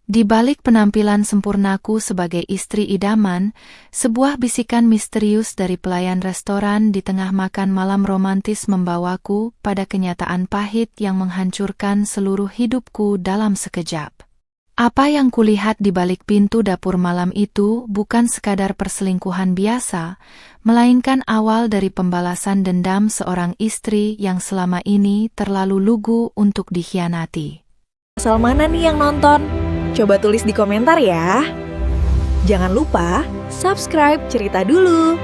Di balik penampilan sempurnaku sebagai istri idaman, sebuah bisikan misterius dari pelayan restoran di tengah makan malam romantis membawaku pada kenyataan pahit yang menghancurkan seluruh hidupku dalam sekejap. Apa yang kulihat di balik pintu dapur malam itu bukan sekadar perselingkuhan biasa, melainkan awal dari pembalasan dendam seorang istri yang selama ini terlalu lugu untuk dikhianati. Asal mana nih yang nonton? Coba tulis di komentar ya. Jangan lupa subscribe Cerita Dulu.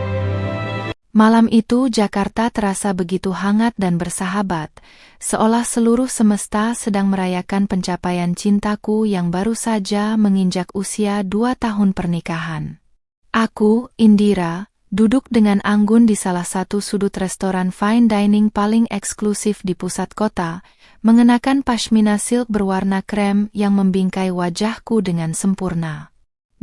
Malam itu Jakarta terasa begitu hangat dan bersahabat, seolah seluruh semesta sedang merayakan pencapaian cintaku yang baru saja menginjak usia 2 tahun pernikahan. Aku, Indira, duduk dengan anggun di salah satu sudut restoran fine dining paling eksklusif di pusat kota, mengenakan pashmina silk berwarna krem yang membingkai wajahku dengan sempurna.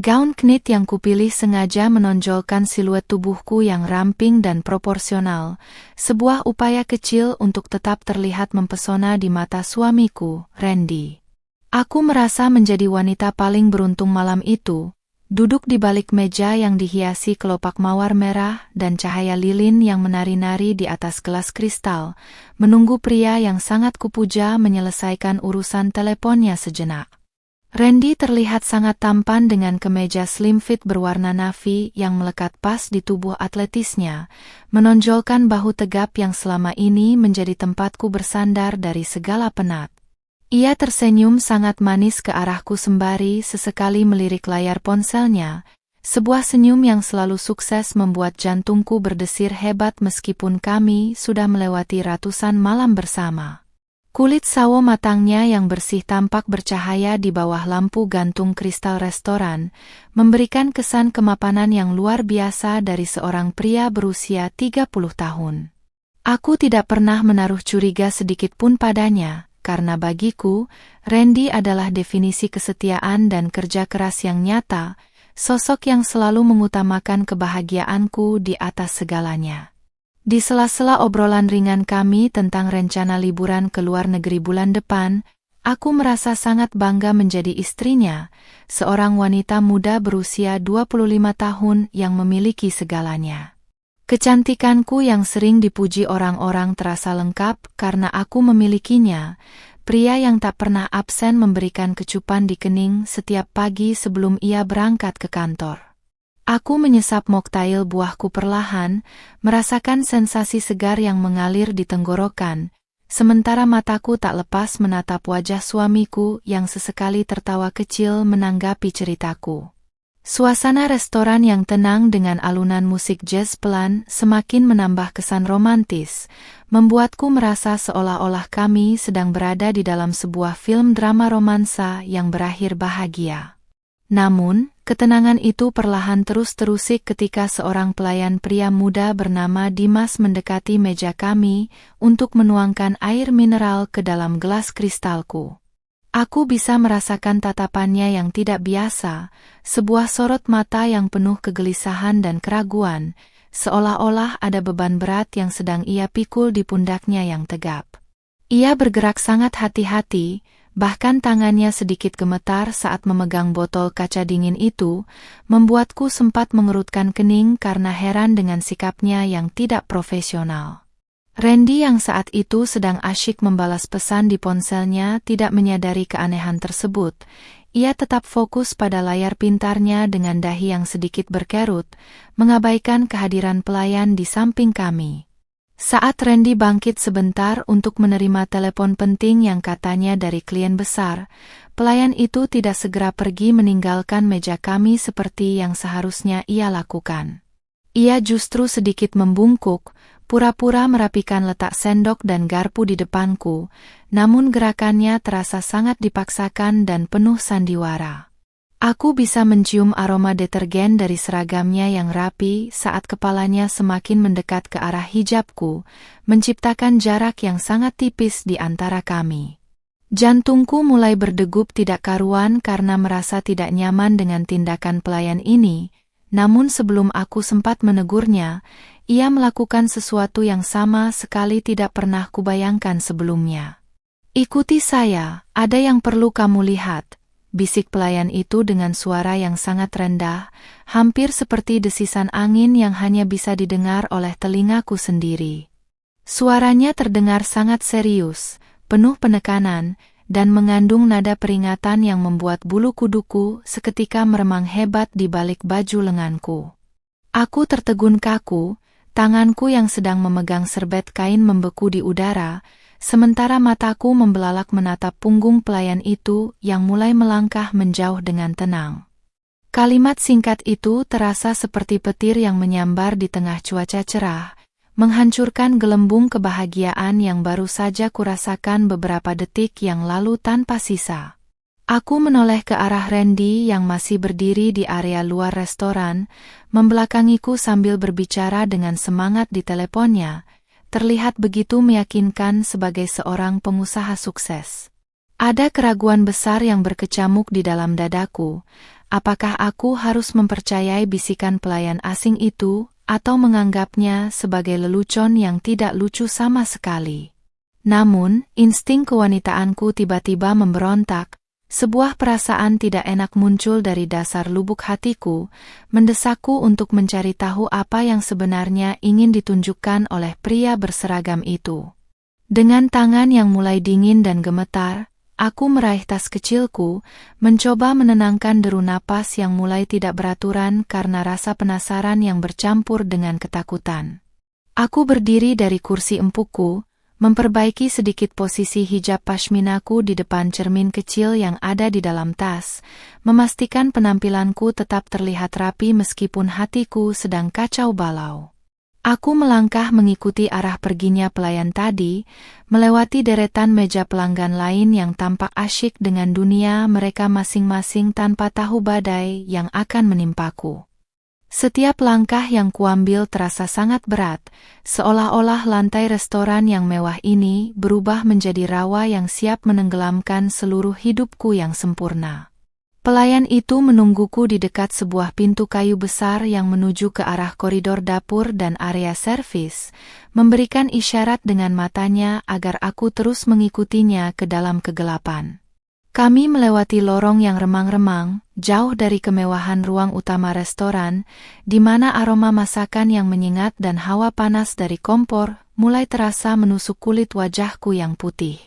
Gaun knit yang kupilih sengaja menonjolkan siluet tubuhku yang ramping dan proporsional, sebuah upaya kecil untuk tetap terlihat mempesona di mata suamiku, Randy. Aku merasa menjadi wanita paling beruntung malam itu, duduk di balik meja yang dihiasi kelopak mawar merah dan cahaya lilin yang menari-nari di atas gelas kristal, menunggu pria yang sangat kupuja menyelesaikan urusan teleponnya sejenak. Randy terlihat sangat tampan dengan kemeja slim fit berwarna navy yang melekat pas di tubuh atletisnya, menonjolkan bahu tegap yang selama ini menjadi tempatku bersandar dari segala penat. Ia tersenyum sangat manis ke arahku sembari sesekali melirik layar ponselnya, sebuah senyum yang selalu sukses membuat jantungku berdesir hebat meskipun kami sudah melewati ratusan malam bersama. Kulit sawo matangnya yang bersih tampak bercahaya di bawah lampu gantung kristal restoran, memberikan kesan kemapanan yang luar biasa dari seorang pria berusia 30 tahun. Aku tidak pernah menaruh curiga sedikit pun padanya, karena bagiku, Randy adalah definisi kesetiaan dan kerja keras yang nyata, sosok yang selalu mengutamakan kebahagiaanku di atas segalanya. Di sela-sela obrolan ringan kami tentang rencana liburan ke luar negeri bulan depan, aku merasa sangat bangga menjadi istrinya, seorang wanita muda berusia 25 tahun yang memiliki segalanya. Kecantikanku yang sering dipuji orang-orang terasa lengkap karena aku memilikinya, pria yang tak pernah absen memberikan kecupan di kening setiap pagi sebelum ia berangkat ke kantor. Aku menyesap mocktail buahku perlahan, merasakan sensasi segar yang mengalir di tenggorokan, sementara mataku tak lepas menatap wajah suamiku yang sesekali tertawa kecil menanggapi ceritaku. Suasana restoran yang tenang dengan alunan musik jazz pelan semakin menambah kesan romantis, membuatku merasa seolah-olah kami sedang berada di dalam sebuah film drama romansa yang berakhir bahagia. Namun, ketenangan itu perlahan terus terusik ketika seorang pelayan pria muda bernama Dimas mendekati meja kami untuk menuangkan air mineral ke dalam gelas kristalku. Aku bisa merasakan tatapannya yang tidak biasa, sebuah sorot mata yang penuh kegelisahan dan keraguan, seolah-olah ada beban berat yang sedang ia pikul di pundaknya yang tegap. Ia bergerak sangat hati-hati, bahkan tangannya sedikit gemetar saat memegang botol kaca dingin itu, membuatku sempat mengerutkan kening karena heran dengan sikapnya yang tidak profesional. Randy yang saat itu sedang asyik membalas pesan di ponselnya tidak menyadari keanehan tersebut. Ia tetap fokus pada layar pintarnya dengan dahi yang sedikit berkerut, mengabaikan kehadiran pelayan di samping kami. Saat Randy bangkit sebentar untuk menerima telepon penting yang katanya dari klien besar, pelayan itu tidak segera pergi meninggalkan meja kami seperti yang seharusnya ia lakukan. Ia justru sedikit membungkuk, pura-pura merapikan letak sendok dan garpu di depanku, namun gerakannya terasa sangat dipaksakan dan penuh sandiwara. Aku bisa mencium aroma detergen dari seragamnya yang rapi saat kepalanya semakin mendekat ke arah hijabku, menciptakan jarak yang sangat tipis di antara kami. Jantungku mulai berdegup tidak karuan karena merasa tidak nyaman dengan tindakan pelayan ini, namun sebelum aku sempat menegurnya, ia melakukan sesuatu yang sama sekali tidak pernah kubayangkan sebelumnya. "Ikuti saya, ada yang perlu kamu lihat," bisik pelayan itu dengan suara yang sangat rendah, hampir seperti desisan angin yang hanya bisa didengar oleh telingaku sendiri. Suaranya terdengar sangat serius, penuh penekanan, dan mengandung nada peringatan yang membuat bulu kuduku seketika meremang hebat di balik baju lenganku. Aku tertegun kaku, tanganku yang sedang memegang serbet kain membeku di udara, sementara mataku membelalak menatap punggung pelayan itu yang mulai melangkah menjauh dengan tenang. Kalimat singkat itu terasa seperti petir yang menyambar di tengah cuaca cerah, menghancurkan gelembung kebahagiaan yang baru saja kurasakan beberapa detik yang lalu tanpa sisa. Aku menoleh ke arah Randy yang masih berdiri di area luar restoran, membelakangiku sambil berbicara dengan semangat di teleponnya, terlihat begitu meyakinkan sebagai seorang pengusaha sukses. Ada keraguan besar yang berkecamuk di dalam dadaku, apakah aku harus mempercayai bisikan pelayan asing itu, atau menganggapnya sebagai lelucon yang tidak lucu sama sekali. Namun, insting kewanitaanku tiba-tiba memberontak, sebuah perasaan tidak enak muncul dari dasar lubuk hatiku, mendesakku untuk mencari tahu apa yang sebenarnya ingin ditunjukkan oleh pria berseragam itu. Dengan tangan yang mulai dingin dan gemetar, aku meraih tas kecilku, mencoba menenangkan deru napas yang mulai tidak beraturan karena rasa penasaran yang bercampur dengan ketakutan. Aku berdiri dari kursi empukku, memperbaiki sedikit posisi hijab pashminaku di depan cermin kecil yang ada di dalam tas, memastikan penampilanku tetap terlihat rapi meskipun hatiku sedang kacau balau. Aku melangkah mengikuti arah perginya pelayan tadi, melewati deretan meja pelanggan lain yang tampak asyik dengan dunia mereka masing-masing tanpa tahu badai yang akan menimpaku. Setiap langkah yang kuambil terasa sangat berat, seolah-olah lantai restoran yang mewah ini berubah menjadi rawa yang siap menenggelamkan seluruh hidupku yang sempurna. Pelayan itu menungguku di dekat sebuah pintu kayu besar yang menuju ke arah koridor dapur dan area servis, memberikan isyarat dengan matanya agar aku terus mengikutinya ke dalam kegelapan. Kami melewati lorong yang remang-remang, jauh dari kemewahan ruang utama restoran, di mana aroma masakan yang menyengat dan hawa panas dari kompor mulai terasa menusuk kulit wajahku yang putih.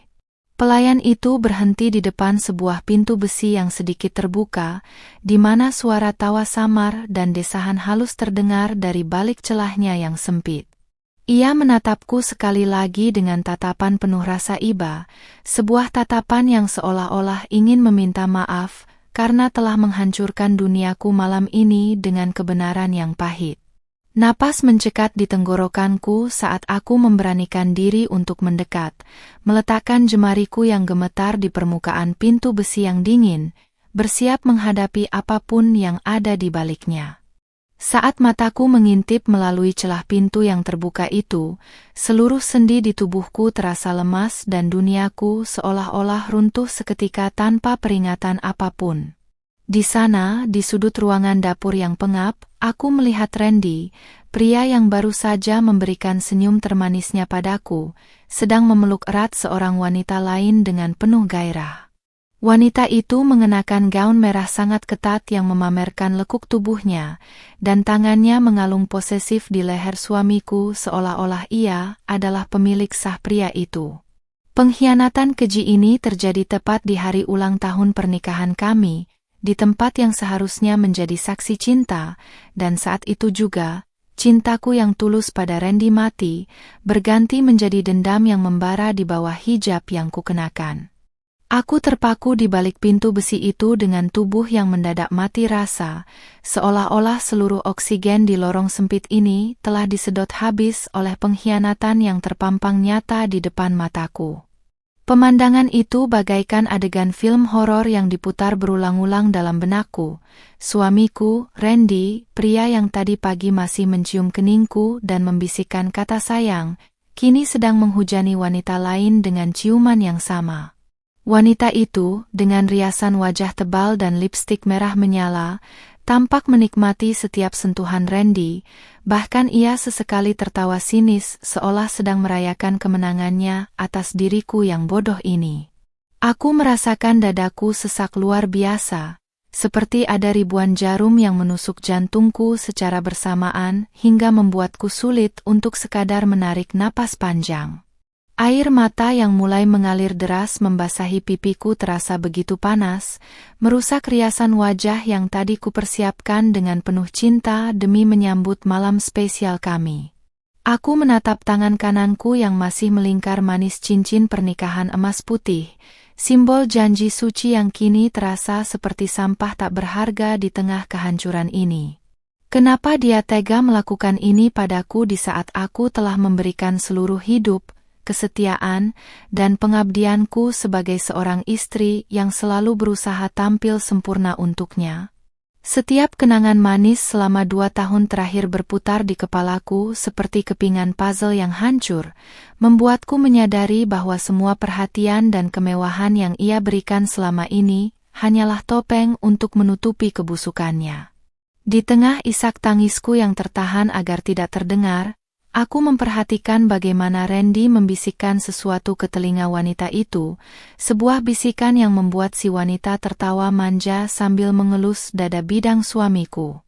Pelayan itu berhenti di depan sebuah pintu besi yang sedikit terbuka, di mana suara tawa samar dan desahan halus terdengar dari balik celahnya yang sempit. Ia menatapku sekali lagi dengan tatapan penuh rasa iba, sebuah tatapan yang seolah-olah ingin meminta maaf karena telah menghancurkan duniaku malam ini dengan kebenaran yang pahit. Napas mencekat di tenggorokanku saat aku memberanikan diri untuk mendekat, meletakkan jemariku yang gemetar di permukaan pintu besi yang dingin, bersiap menghadapi apapun yang ada di baliknya. Saat mataku mengintip melalui celah pintu yang terbuka itu, seluruh sendi di tubuhku terasa lemas dan duniaku seolah-olah runtuh seketika tanpa peringatan apapun. Di sana, di sudut ruangan dapur yang pengap, aku melihat Randy, pria yang baru saja memberikan senyum termanisnya padaku, sedang memeluk erat seorang wanita lain dengan penuh gairah. Wanita itu mengenakan gaun merah sangat ketat yang memamerkan lekuk tubuhnya, dan tangannya mengalung posesif di leher suamiku seolah-olah ia adalah pemilik sah pria itu. Pengkhianatan keji ini terjadi tepat di hari ulang tahun pernikahan kami, di tempat yang seharusnya menjadi saksi cinta, dan saat itu juga, cintaku yang tulus pada Randy mati, berganti menjadi dendam yang membara di bawah hijab yang kukenakan. Aku terpaku di balik pintu besi itu dengan tubuh yang mendadak mati rasa, seolah-olah seluruh oksigen di lorong sempit ini telah disedot habis oleh pengkhianatan yang terpampang nyata di depan mataku. Pemandangan itu bagaikan adegan film horor yang diputar berulang-ulang dalam benakku. Suamiku, Randy, pria yang tadi pagi masih mencium keningku dan membisikkan kata sayang, kini sedang menghujani wanita lain dengan ciuman yang sama. Wanita itu, dengan riasan wajah tebal dan lipstik merah menyala, tampak menikmati setiap sentuhan Randy, bahkan ia sesekali tertawa sinis seolah sedang merayakan kemenangannya atas diriku yang bodoh ini. Aku merasakan dadaku sesak luar biasa, seperti ada ribuan jarum yang menusuk jantungku secara bersamaan hingga membuatku sulit untuk sekadar menarik napas panjang. Air mata yang mulai mengalir deras membasahi pipiku terasa begitu panas, merusak riasan wajah yang tadi kupersiapkan dengan penuh cinta demi menyambut malam spesial kami. Aku menatap tangan kananku yang masih melingkar manis cincin pernikahan emas putih, simbol janji suci yang kini terasa seperti sampah tak berharga di tengah kehancuran ini. Kenapa dia tega melakukan ini padaku di saat aku telah memberikan seluruh hidup, kesetiaan, dan pengabdianku sebagai seorang istri yang selalu berusaha tampil sempurna untuknya? Setiap kenangan manis selama 2 tahun terakhir berputar di kepalaku seperti kepingan puzzle yang hancur, membuatku menyadari bahwa semua perhatian dan kemewahan yang ia berikan selama ini hanyalah topeng untuk menutupi kebusukannya. Di tengah isak tangisku yang tertahan agar tidak terdengar, aku memperhatikan bagaimana Randy membisikkan sesuatu ke telinga wanita itu, sebuah bisikan yang membuat si wanita tertawa manja sambil mengelus dada bidang suamiku.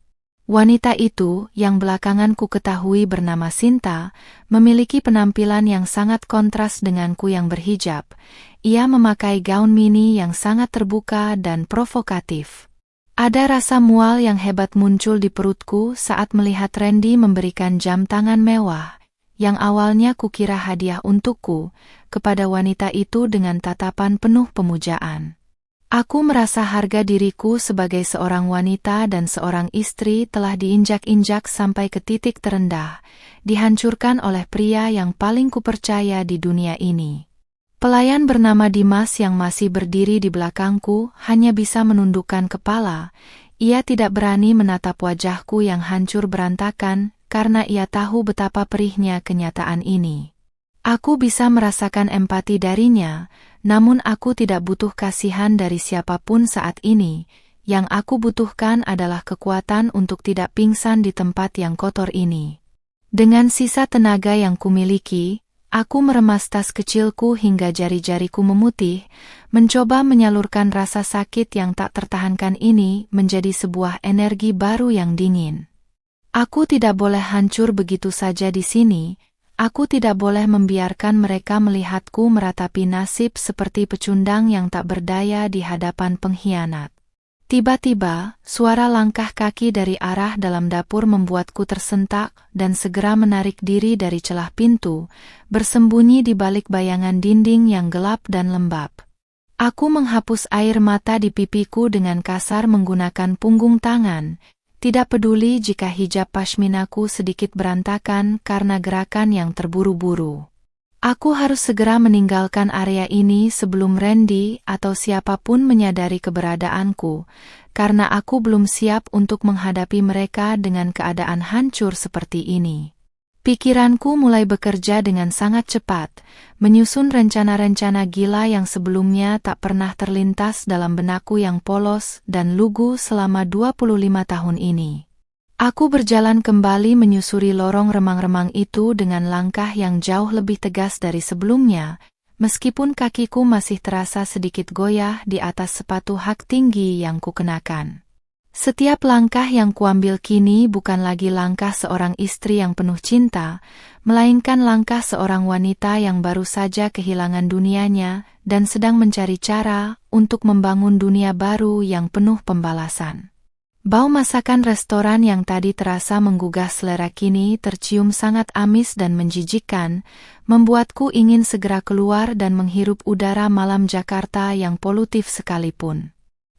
Wanita itu, yang belakangan ku ketahui bernama Sinta, memiliki penampilan yang sangat kontras denganku yang berhijab. Ia memakai gaun mini yang sangat terbuka dan provokatif. Ada rasa mual yang hebat muncul di perutku saat melihat Randy memberikan jam tangan mewah, yang awalnya kukira hadiah untukku, kepada wanita itu dengan tatapan penuh pemujaan. Aku merasa harga diriku sebagai seorang wanita dan seorang istri telah diinjak-injak sampai ke titik terendah, dihancurkan oleh pria yang paling kupercaya di dunia ini. Pelayan bernama Dimas yang masih berdiri di belakangku hanya bisa menundukkan kepala. Ia tidak berani menatap wajahku yang hancur berantakan karena ia tahu betapa perihnya kenyataan ini. Aku bisa merasakan empati darinya, namun aku tidak butuh kasihan dari siapapun saat ini. Yang aku butuhkan adalah kekuatan untuk tidak pingsan di tempat yang kotor ini. Dengan sisa tenaga yang kumiliki, aku meremas tas kecilku hingga jari-jariku memutih, mencoba menyalurkan rasa sakit yang tak tertahankan ini menjadi sebuah energi baru yang dingin. Aku tidak boleh hancur begitu saja di sini, aku tidak boleh membiarkan mereka melihatku meratapi nasib seperti pecundang yang tak berdaya di hadapan pengkhianat. Tiba-tiba, suara langkah kaki dari arah dalam dapur membuatku tersentak dan segera menarik diri dari celah pintu, bersembunyi di balik bayangan dinding yang gelap dan lembab. Aku menghapus air mata di pipiku dengan kasar menggunakan punggung tangan, tidak peduli jika hijab pashminaku sedikit berantakan karena gerakan yang terburu-buru. Aku harus segera meninggalkan area ini sebelum Randy atau siapapun menyadari keberadaanku, karena aku belum siap untuk menghadapi mereka dengan keadaan hancur seperti ini. Pikiranku mulai bekerja dengan sangat cepat, menyusun rencana-rencana gila yang sebelumnya tak pernah terlintas dalam benakku yang polos dan lugu selama 25 tahun ini. Aku berjalan kembali menyusuri lorong remang-remang itu dengan langkah yang jauh lebih tegas dari sebelumnya, meskipun kakiku masih terasa sedikit goyah di atas sepatu hak tinggi yang kukenakan. Setiap langkah yang kuambil kini bukan lagi langkah seorang istri yang penuh cinta, melainkan langkah seorang wanita yang baru saja kehilangan dunianya dan sedang mencari cara untuk membangun dunia baru yang penuh pembalasan. Bau masakan restoran yang tadi terasa menggugah selera kini tercium sangat amis dan menjijikkan, membuatku ingin segera keluar dan menghirup udara malam Jakarta yang polutif sekalipun.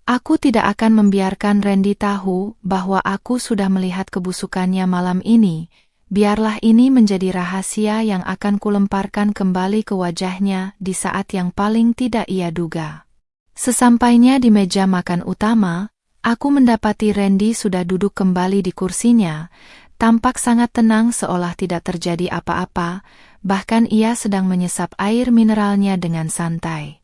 Aku tidak akan membiarkan Randy tahu bahwa aku sudah melihat kebusukannya malam ini, biarlah ini menjadi rahasia yang akan kulemparkan kembali ke wajahnya di saat yang paling tidak ia duga. Sesampainya di meja makan utama, aku mendapati Randy sudah duduk kembali di kursinya, tampak sangat tenang seolah tidak terjadi apa-apa, bahkan ia sedang menyesap air mineralnya dengan santai.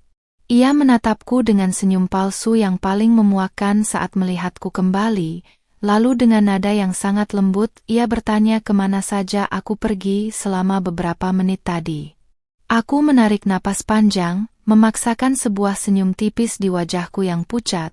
Ia menatapku dengan senyum palsu yang paling memuakkan saat melihatku kembali, lalu dengan nada yang sangat lembut ia bertanya kemana saja aku pergi selama beberapa menit tadi. Aku menarik napas panjang, memaksakan sebuah senyum tipis di wajahku yang pucat,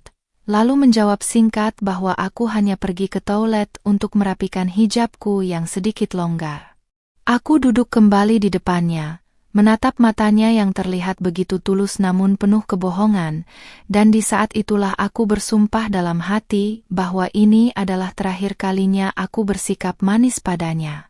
lalu menjawab singkat bahwa aku hanya pergi ke toilet untuk merapikan hijabku yang sedikit longgar. Aku duduk kembali di depannya, menatap matanya yang terlihat begitu tulus namun penuh kebohongan, dan di saat itulah aku bersumpah dalam hati bahwa ini adalah terakhir kalinya aku bersikap manis padanya.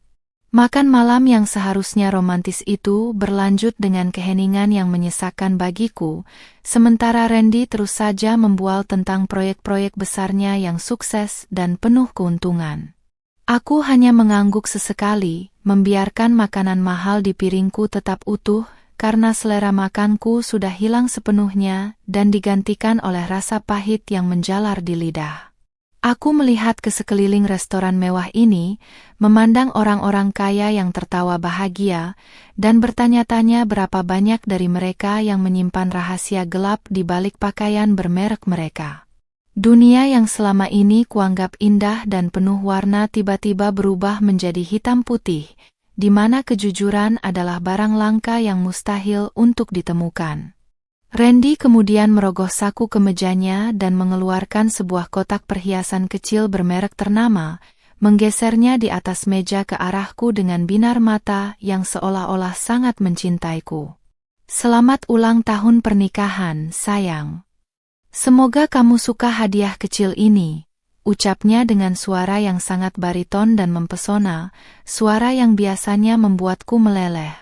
Makan malam yang seharusnya romantis itu berlanjut dengan keheningan yang menyesakkan bagiku, sementara Randy terus saja membual tentang proyek-proyek besarnya yang sukses dan penuh keuntungan. Aku hanya mengangguk sesekali, membiarkan makanan mahal di piringku tetap utuh, karena selera makanku sudah hilang sepenuhnya dan digantikan oleh rasa pahit yang menjalar di lidah. Aku melihat ke sekeliling restoran mewah ini, memandang orang-orang kaya yang tertawa bahagia, dan bertanya-tanya berapa banyak dari mereka yang menyimpan rahasia gelap di balik pakaian bermerek mereka. Dunia yang selama ini kuanggap indah dan penuh warna tiba-tiba berubah menjadi hitam putih, di mana kejujuran adalah barang langka yang mustahil untuk ditemukan. Randy kemudian merogoh saku kemejanya dan mengeluarkan sebuah kotak perhiasan kecil bermerek ternama, menggesernya di atas meja ke arahku dengan binar mata yang seolah-olah sangat mencintaiku. "Selamat ulang tahun pernikahan, sayang. Semoga kamu suka hadiah kecil ini," ucapnya dengan suara yang sangat bariton dan mempesona, suara yang biasanya membuatku meleleh.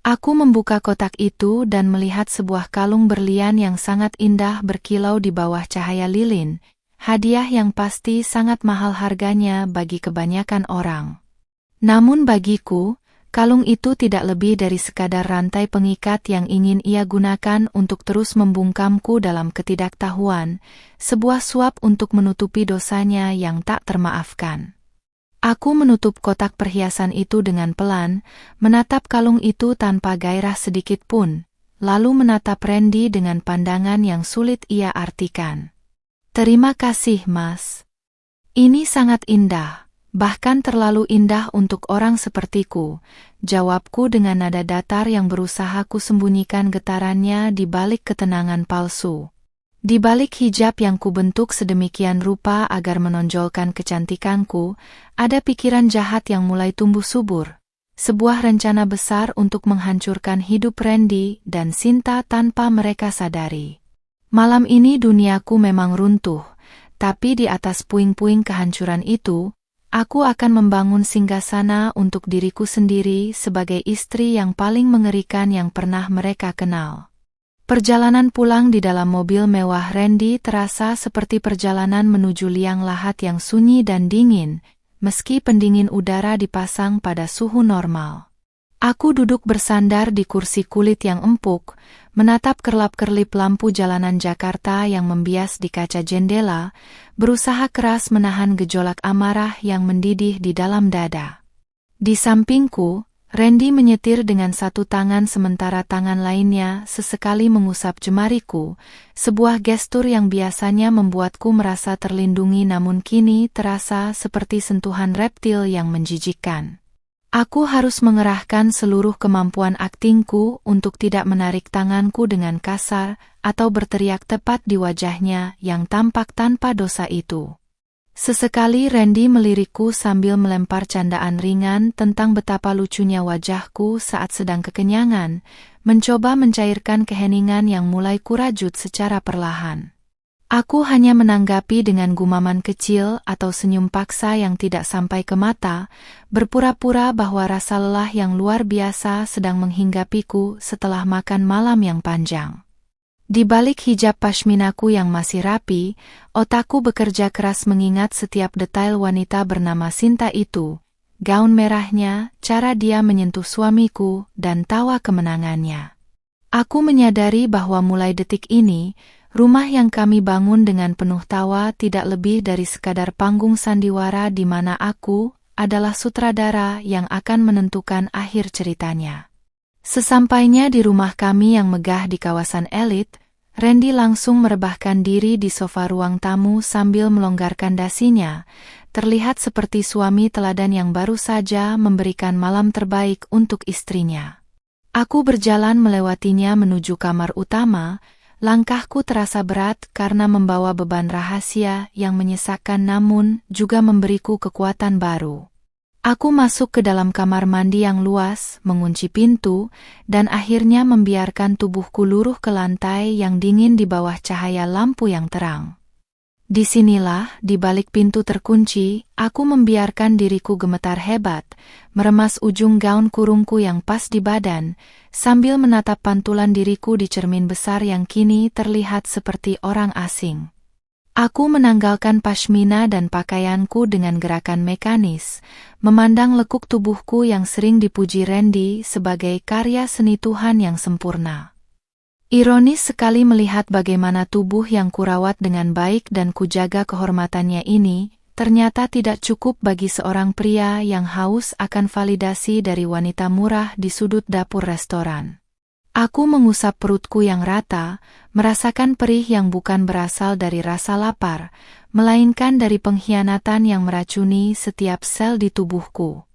Aku membuka kotak itu dan melihat sebuah kalung berlian yang sangat indah berkilau di bawah cahaya lilin, hadiah yang pasti sangat mahal harganya bagi kebanyakan orang. Namun bagiku, kalung itu tidak lebih dari sekadar rantai pengikat yang ingin ia gunakan untuk terus membungkamku dalam ketidaktahuan, sebuah suap untuk menutupi dosanya yang tak termaafkan. Aku menutup kotak perhiasan itu dengan pelan, menatap kalung itu tanpa gairah sedikit pun, lalu menatap Randy dengan pandangan yang sulit ia artikan. "Terima kasih, Mas. Ini sangat indah, bahkan terlalu indah untuk orang sepertiku," jawabku dengan nada datar yang berusaha kusembunyikan getarannya di balik ketenangan palsu. Di balik hijab yang kubentuk sedemikian rupa agar menonjolkan kecantikanku, ada pikiran jahat yang mulai tumbuh subur. Sebuah rencana besar untuk menghancurkan hidup Randy dan Sinta tanpa mereka sadari. Malam ini duniaku memang runtuh, tapi di atas puing-puing kehancuran itu, aku akan membangun singgasana untuk diriku sendiri sebagai istri yang paling mengerikan yang pernah mereka kenal. Perjalanan pulang di dalam mobil mewah Randy terasa seperti perjalanan menuju liang lahat yang sunyi dan dingin, meski pendingin udara dipasang pada suhu normal. Aku duduk bersandar di kursi kulit yang empuk, menatap kerlap-kerlip lampu jalanan Jakarta yang membias di kaca jendela, berusaha keras menahan gejolak amarah yang mendidih di dalam dada. Di sampingku, Randy menyetir dengan satu tangan sementara tangan lainnya sesekali mengusap jemariku, sebuah gestur yang biasanya membuatku merasa terlindungi namun kini terasa seperti sentuhan reptil yang menjijikkan. Aku harus mengerahkan seluruh kemampuan aktingku untuk tidak menarik tanganku dengan kasar atau berteriak tepat di wajahnya yang tampak tanpa dosa itu. Sesekali Randy melirikku sambil melempar candaan ringan tentang betapa lucunya wajahku saat sedang kekenyangan, mencoba mencairkan keheningan yang mulai kurajut secara perlahan. Aku hanya menanggapi dengan gumaman kecil atau senyum paksa yang tidak sampai ke mata, berpura-pura bahwa rasa lelah yang luar biasa sedang menghinggapiku setelah makan malam yang panjang. Di balik hijab pashminaku yang masih rapi, otakku bekerja keras mengingat setiap detail wanita bernama Sinta itu, gaun merahnya, cara dia menyentuh suamiku, dan tawa kemenangannya. Aku menyadari bahwa mulai detik ini, rumah yang kami bangun dengan penuh tawa tidak lebih dari sekadar panggung sandiwara di mana aku adalah sutradara yang akan menentukan akhir ceritanya. Sesampainya di rumah kami yang megah di kawasan elit, Randy langsung merebahkan diri di sofa ruang tamu sambil melonggarkan dasinya, terlihat seperti suami teladan yang baru saja memberikan malam terbaik untuk istrinya. Aku berjalan melewatinya menuju kamar utama. Langkahku terasa berat karena membawa beban rahasia yang menyesakkan namun juga memberiku kekuatan baru. Aku masuk ke dalam kamar mandi yang luas, mengunci pintu, dan akhirnya membiarkan tubuhku luruh ke lantai yang dingin di bawah cahaya lampu yang terang. Disinilah, di balik pintu terkunci, aku membiarkan diriku gemetar hebat, meremas ujung gaun kurungku yang pas di badan, sambil menatap pantulan diriku di cermin besar yang kini terlihat seperti orang asing. Aku menanggalkan pashmina dan pakaianku dengan gerakan mekanis, memandang lekuk tubuhku yang sering dipuji Randy sebagai karya seni Tuhan yang sempurna. Ironis sekali melihat bagaimana tubuh yang kurawat dengan baik dan kujaga kehormatannya ini, ternyata tidak cukup bagi seorang pria yang haus akan validasi dari wanita murah di sudut dapur restoran. Aku mengusap perutku yang rata, merasakan perih yang bukan berasal dari rasa lapar, melainkan dari pengkhianatan yang meracuni setiap sel di tubuhku.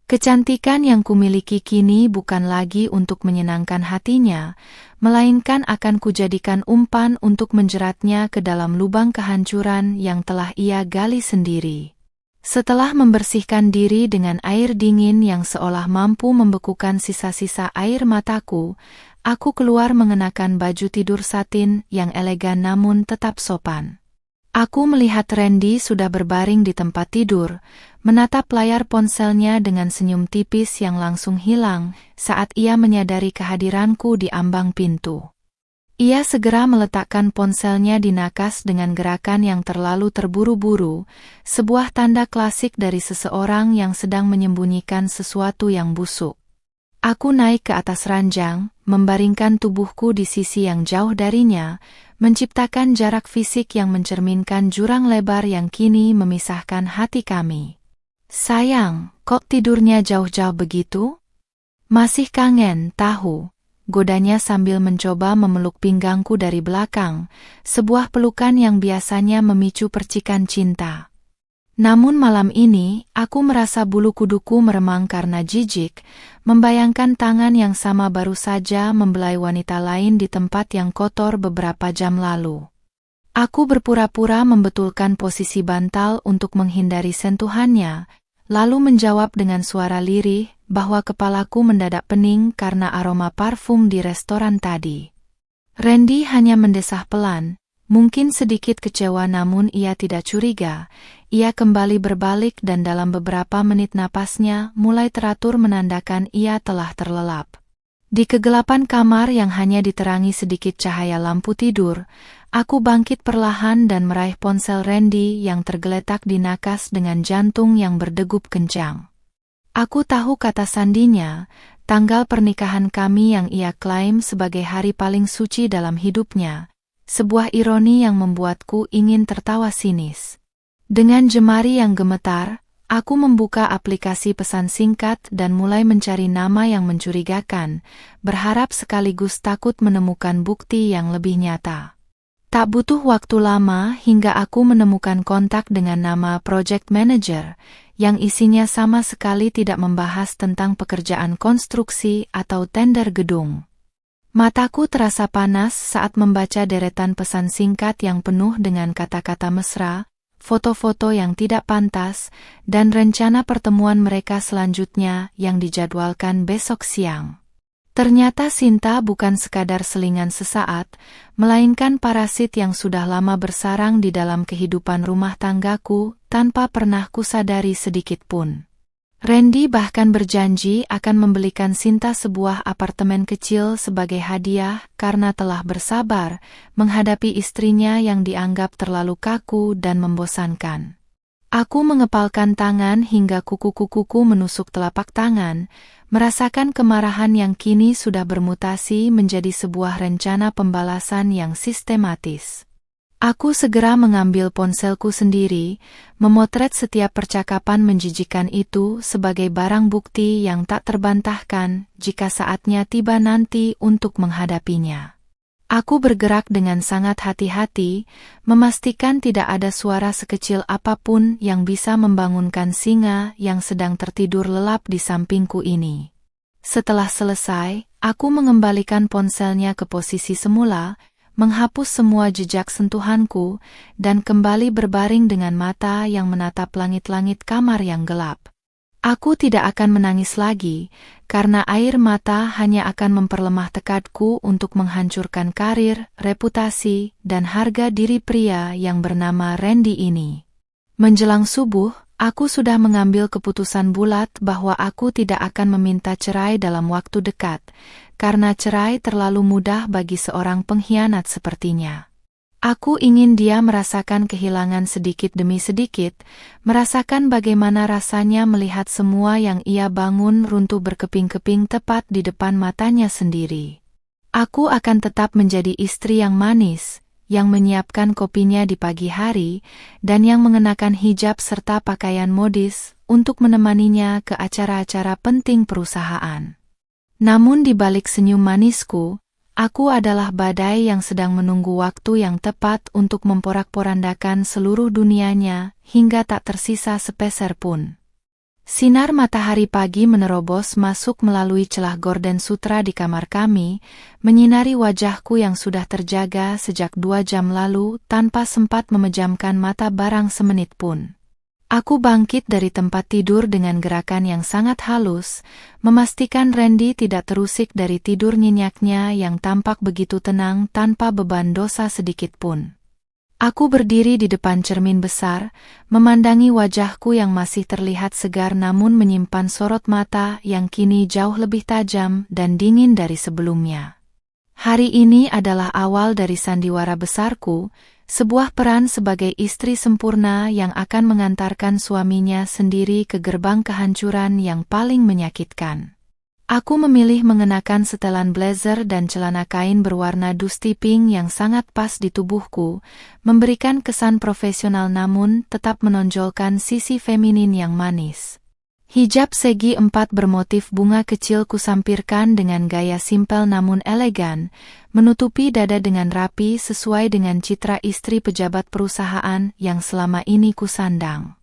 Kecantikan yang kumiliki kini bukan lagi untuk menyenangkan hatinya, melainkan akan kujadikan umpan untuk menjeratnya ke dalam lubang kehancuran yang telah ia gali sendiri. Setelah membersihkan diri dengan air dingin yang seolah mampu membekukan sisa-sisa air mataku, aku keluar mengenakan baju tidur satin yang elegan namun tetap sopan. Aku melihat Randy sudah berbaring di tempat tidur, menatap layar ponselnya dengan senyum tipis yang langsung hilang saat ia menyadari kehadiranku di ambang pintu. Ia segera meletakkan ponselnya di nakas dengan gerakan yang terlalu terburu-buru, sebuah tanda klasik dari seseorang yang sedang menyembunyikan sesuatu yang busuk. Aku naik ke atas ranjang, membaringkan tubuhku di sisi yang jauh darinya, menciptakan jarak fisik yang mencerminkan jurang lebar yang kini memisahkan hati kami. Sayang, kok tidurnya jauh-jauh begitu? Masih kangen, tahu? Godanya sambil mencoba memeluk pinggangku dari belakang, sebuah pelukan yang biasanya memicu percikan cinta. Namun malam ini, aku merasa bulu kuduku meremang karena jijik, membayangkan tangan yang sama baru saja membelai wanita lain di tempat yang kotor beberapa jam lalu. Aku berpura-pura membetulkan posisi bantal untuk menghindari sentuhannya, lalu menjawab dengan suara lirih bahwa kepalaku mendadak pening karena aroma parfum di restoran tadi. Randy hanya mendesah pelan, mungkin sedikit kecewa namun ia tidak curiga. Ia kembali berbalik dan dalam beberapa menit napasnya mulai teratur menandakan ia telah terlelap. Di kegelapan kamar yang hanya diterangi sedikit cahaya lampu tidur, aku bangkit perlahan dan meraih ponsel Randy yang tergeletak di nakas dengan jantung yang berdegup kencang. Aku tahu kata sandinya, tanggal pernikahan kami yang ia klaim sebagai hari paling suci dalam hidupnya, sebuah ironi yang membuatku ingin tertawa sinis. Dengan jemari yang gemetar, aku membuka aplikasi pesan singkat dan mulai mencari nama yang mencurigakan, berharap sekaligus takut menemukan bukti yang lebih nyata. Tak butuh waktu lama hingga aku menemukan kontak dengan nama Project Manager, yang isinya sama sekali tidak membahas tentang pekerjaan konstruksi atau tender gedung. Mataku terasa panas saat membaca deretan pesan singkat yang penuh dengan kata-kata mesra, foto-foto yang tidak pantas, dan rencana pertemuan mereka selanjutnya yang dijadwalkan besok siang. Ternyata Sinta bukan sekadar selingan sesaat, melainkan parasit yang sudah lama bersarang di dalam kehidupan rumah tanggaku tanpa pernah kusadari sedikit pun. Randy bahkan berjanji akan membelikan Sinta sebuah apartemen kecil sebagai hadiah karena telah bersabar menghadapi istrinya yang dianggap terlalu kaku dan membosankan. Aku mengepalkan tangan hingga kuku-kukuku menusuk telapak tangan, merasakan kemarahan yang kini sudah bermutasi menjadi sebuah rencana pembalasan yang sistematis. Aku segera mengambil ponselku sendiri, memotret setiap percakapan menjijikan itu sebagai barang bukti yang tak terbantahkan jika saatnya tiba nanti untuk menghadapinya. Aku bergerak dengan sangat hati-hati, memastikan tidak ada suara sekecil apapun yang bisa membangunkan singa yang sedang tertidur lelap di sampingku ini. Setelah selesai, Aku mengembalikan ponselnya ke posisi semula, menghapus semua jejak sentuhanku, dan kembali berbaring dengan mata yang menatap langit-langit kamar yang gelap. Aku tidak akan menangis lagi, karena air mata hanya akan memperlemah tekadku untuk menghancurkan karir, reputasi, dan harga diri pria yang bernama Randy ini. Menjelang subuh, aku sudah mengambil keputusan bulat bahwa aku tidak akan meminta cerai dalam waktu dekat, karena cerai terlalu mudah bagi seorang pengkhianat sepertinya. Aku ingin dia merasakan kehilangan sedikit demi sedikit, merasakan bagaimana rasanya melihat semua yang ia bangun runtuh berkeping-keping tepat di depan matanya sendiri. Aku akan tetap menjadi istri yang manis, yang menyiapkan kopinya di pagi hari, dan yang mengenakan hijab serta pakaian modis untuk menemaninya ke acara-acara penting perusahaan. Namun di balik senyum manisku, aku adalah badai yang sedang menunggu waktu yang tepat untuk memporak-porandakan seluruh dunianya hingga tak tersisa sepeser pun. Sinar matahari pagi menerobos masuk melalui celah gorden sutra di kamar kami, menyinari wajahku yang sudah terjaga sejak 2 jam lalu tanpa sempat memejamkan mata barang semenit pun. Aku bangkit dari tempat tidur dengan gerakan yang sangat halus, memastikan Randy tidak terusik dari tidur nyenyaknya yang tampak begitu tenang tanpa beban dosa sedikit pun. Aku berdiri di depan cermin besar, memandangi wajahku yang masih terlihat segar namun menyimpan sorot mata yang kini jauh lebih tajam dan dingin dari sebelumnya. Hari ini adalah awal dari sandiwara besarku, sebuah peran sebagai istri sempurna yang akan mengantarkan suaminya sendiri ke gerbang kehancuran yang paling menyakitkan. Aku memilih mengenakan setelan blazer dan celana kain berwarna dusty pink yang sangat pas di tubuhku, memberikan kesan profesional namun tetap menonjolkan sisi feminin yang manis. Hijab segi 4 bermotif bunga kecil kusampirkan dengan gaya simpel namun elegan, menutupi dada dengan rapi sesuai dengan citra istri pejabat perusahaan yang selama ini kusandang.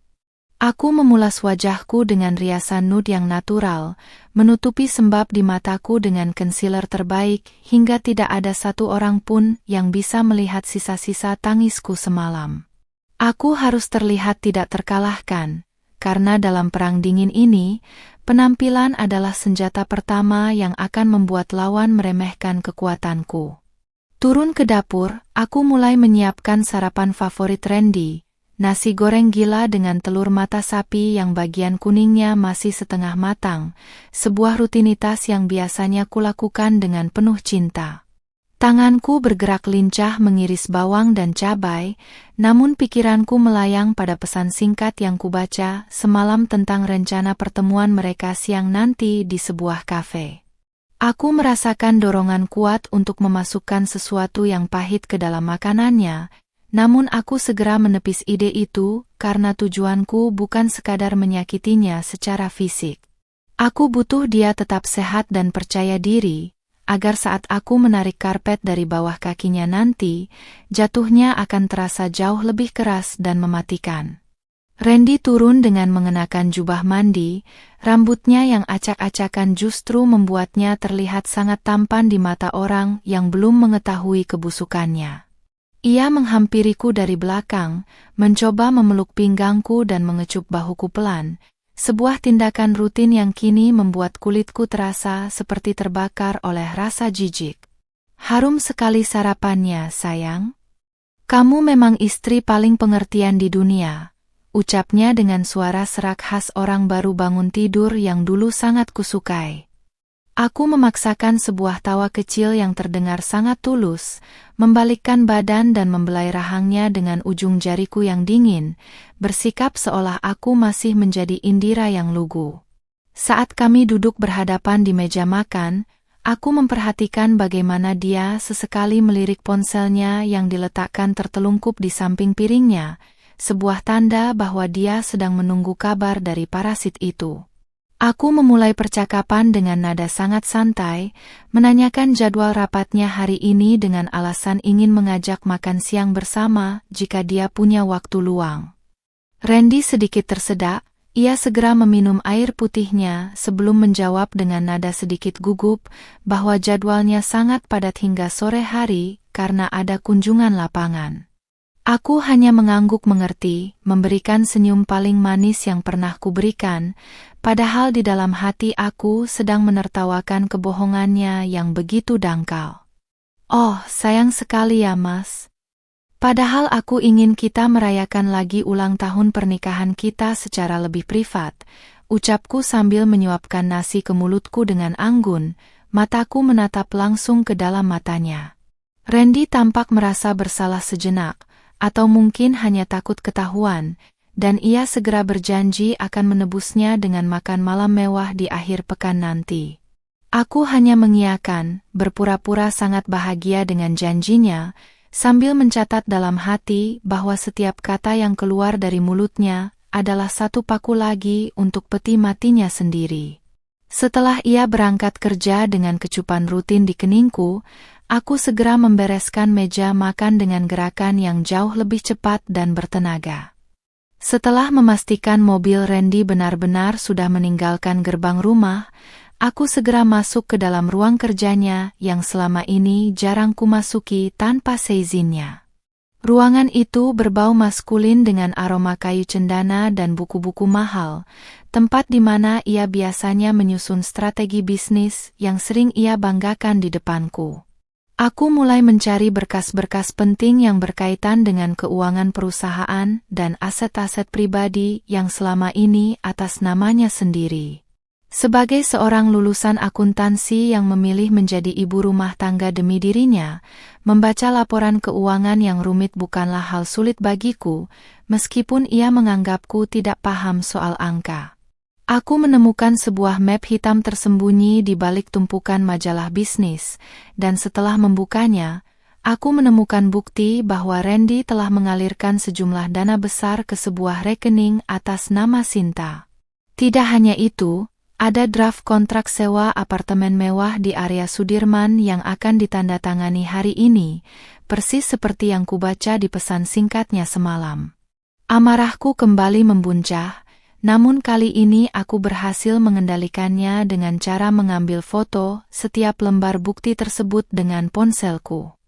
Aku memulas wajahku dengan riasan nude yang natural, menutupi sembab di mataku dengan concealer terbaik hingga tidak ada satu orang pun yang bisa melihat sisa-sisa tangisku semalam. Aku harus terlihat tidak terkalahkan, karena dalam perang dingin ini, penampilan adalah senjata pertama yang akan membuat lawan meremehkan kekuatanku. Turun ke dapur, aku mulai menyiapkan sarapan favorit Randy, nasi goreng gila dengan telur mata sapi yang bagian kuningnya masih setengah matang, sebuah rutinitas yang biasanya kulakukan dengan penuh cinta. Tanganku bergerak lincah mengiris bawang dan cabai, namun pikiranku melayang pada pesan singkat yang kubaca semalam tentang rencana pertemuan mereka siang nanti di sebuah kafe. Aku merasakan dorongan kuat untuk memasukkan sesuatu yang pahit ke dalam makanannya, namun aku segera menepis ide itu karena tujuanku bukan sekadar menyakitinya secara fisik. Aku butuh dia tetap sehat dan percaya diri, agar saat aku menarik karpet dari bawah kakinya nanti, jatuhnya akan terasa jauh lebih keras dan mematikan. Randy turun dengan mengenakan jubah mandi, rambutnya yang acak-acakan justru membuatnya terlihat sangat tampan di mata orang yang belum mengetahui kebusukannya. Ia menghampiriku dari belakang, mencoba memeluk pinggangku dan mengecup bahuku pelan, sebuah tindakan rutin yang kini membuat kulitku terasa seperti terbakar oleh rasa jijik. "Harum sekali sarapannya, sayang. Kamu memang istri paling pengertian di dunia," ucapnya dengan suara serak khas orang baru bangun tidur yang dulu sangat kusukai. Aku memaksakan sebuah tawa kecil yang terdengar sangat tulus, membalikkan badan dan membelai rahangnya dengan ujung jariku yang dingin, bersikap seolah aku masih menjadi Indira yang lugu. Saat kami duduk berhadapan di meja makan, aku memperhatikan bagaimana dia sesekali melirik ponselnya yang diletakkan tertelungkup di samping piringnya, sebuah tanda bahwa dia sedang menunggu kabar dari parasit itu. Aku memulai percakapan dengan nada sangat santai, menanyakan jadwal rapatnya hari ini dengan alasan ingin mengajak makan siang bersama jika dia punya waktu luang. Randy sedikit tersedak, Ia segera meminum air putihnya sebelum menjawab dengan nada sedikit gugup bahwa jadwalnya sangat padat hingga sore hari karena ada kunjungan lapangan. Aku hanya mengangguk mengerti, memberikan senyum paling manis yang pernah kuberikan, padahal di dalam hati aku sedang menertawakan kebohongannya yang begitu dangkal. Oh, sayang sekali ya Mas. Padahal aku ingin kita merayakan lagi ulang tahun pernikahan kita secara lebih privat, ucapku sambil menyuapkan nasi ke mulutku dengan anggun, mataku menatap langsung ke dalam matanya. Randy tampak merasa bersalah sejenak, atau mungkin hanya takut ketahuan, dan ia segera berjanji akan menebusnya dengan makan malam mewah di akhir pekan nanti. Aku hanya mengiyakan, berpura-pura sangat bahagia dengan janjinya, sambil mencatat dalam hati bahwa setiap kata yang keluar dari mulutnya adalah satu paku lagi untuk peti matinya sendiri. Setelah ia berangkat kerja dengan kecupan rutin di keningku, aku segera membereskan meja makan dengan gerakan yang jauh lebih cepat dan bertenaga. Setelah memastikan mobil Randy benar-benar sudah meninggalkan gerbang rumah, aku segera masuk ke dalam ruang kerjanya yang selama ini jarang kumasuki tanpa seizinnya. Ruangan itu berbau maskulin dengan aroma kayu cendana dan buku-buku mahal, tempat di mana ia biasanya menyusun strategi bisnis yang sering ia banggakan di depanku. Aku mulai mencari berkas-berkas penting yang berkaitan dengan keuangan perusahaan dan aset-aset pribadi yang selama ini atas namanya sendiri. Sebagai seorang lulusan akuntansi yang memilih menjadi ibu rumah tangga demi dirinya, membaca laporan keuangan yang rumit bukanlah hal sulit bagiku, meskipun ia menganggapku tidak paham soal angka. Aku menemukan sebuah map hitam tersembunyi di balik tumpukan majalah bisnis, dan setelah membukanya, aku menemukan bukti bahwa Randy telah mengalirkan sejumlah dana besar ke sebuah rekening atas nama Sinta. Tidak hanya itu, ada draft kontrak sewa apartemen mewah di area Sudirman yang akan ditandatangani hari ini, persis seperti yang kubaca di pesan singkatnya semalam. Amarahku kembali membuncah, namun kali ini aku berhasil mengendalikannya dengan cara mengambil foto setiap lembar bukti tersebut dengan ponselku.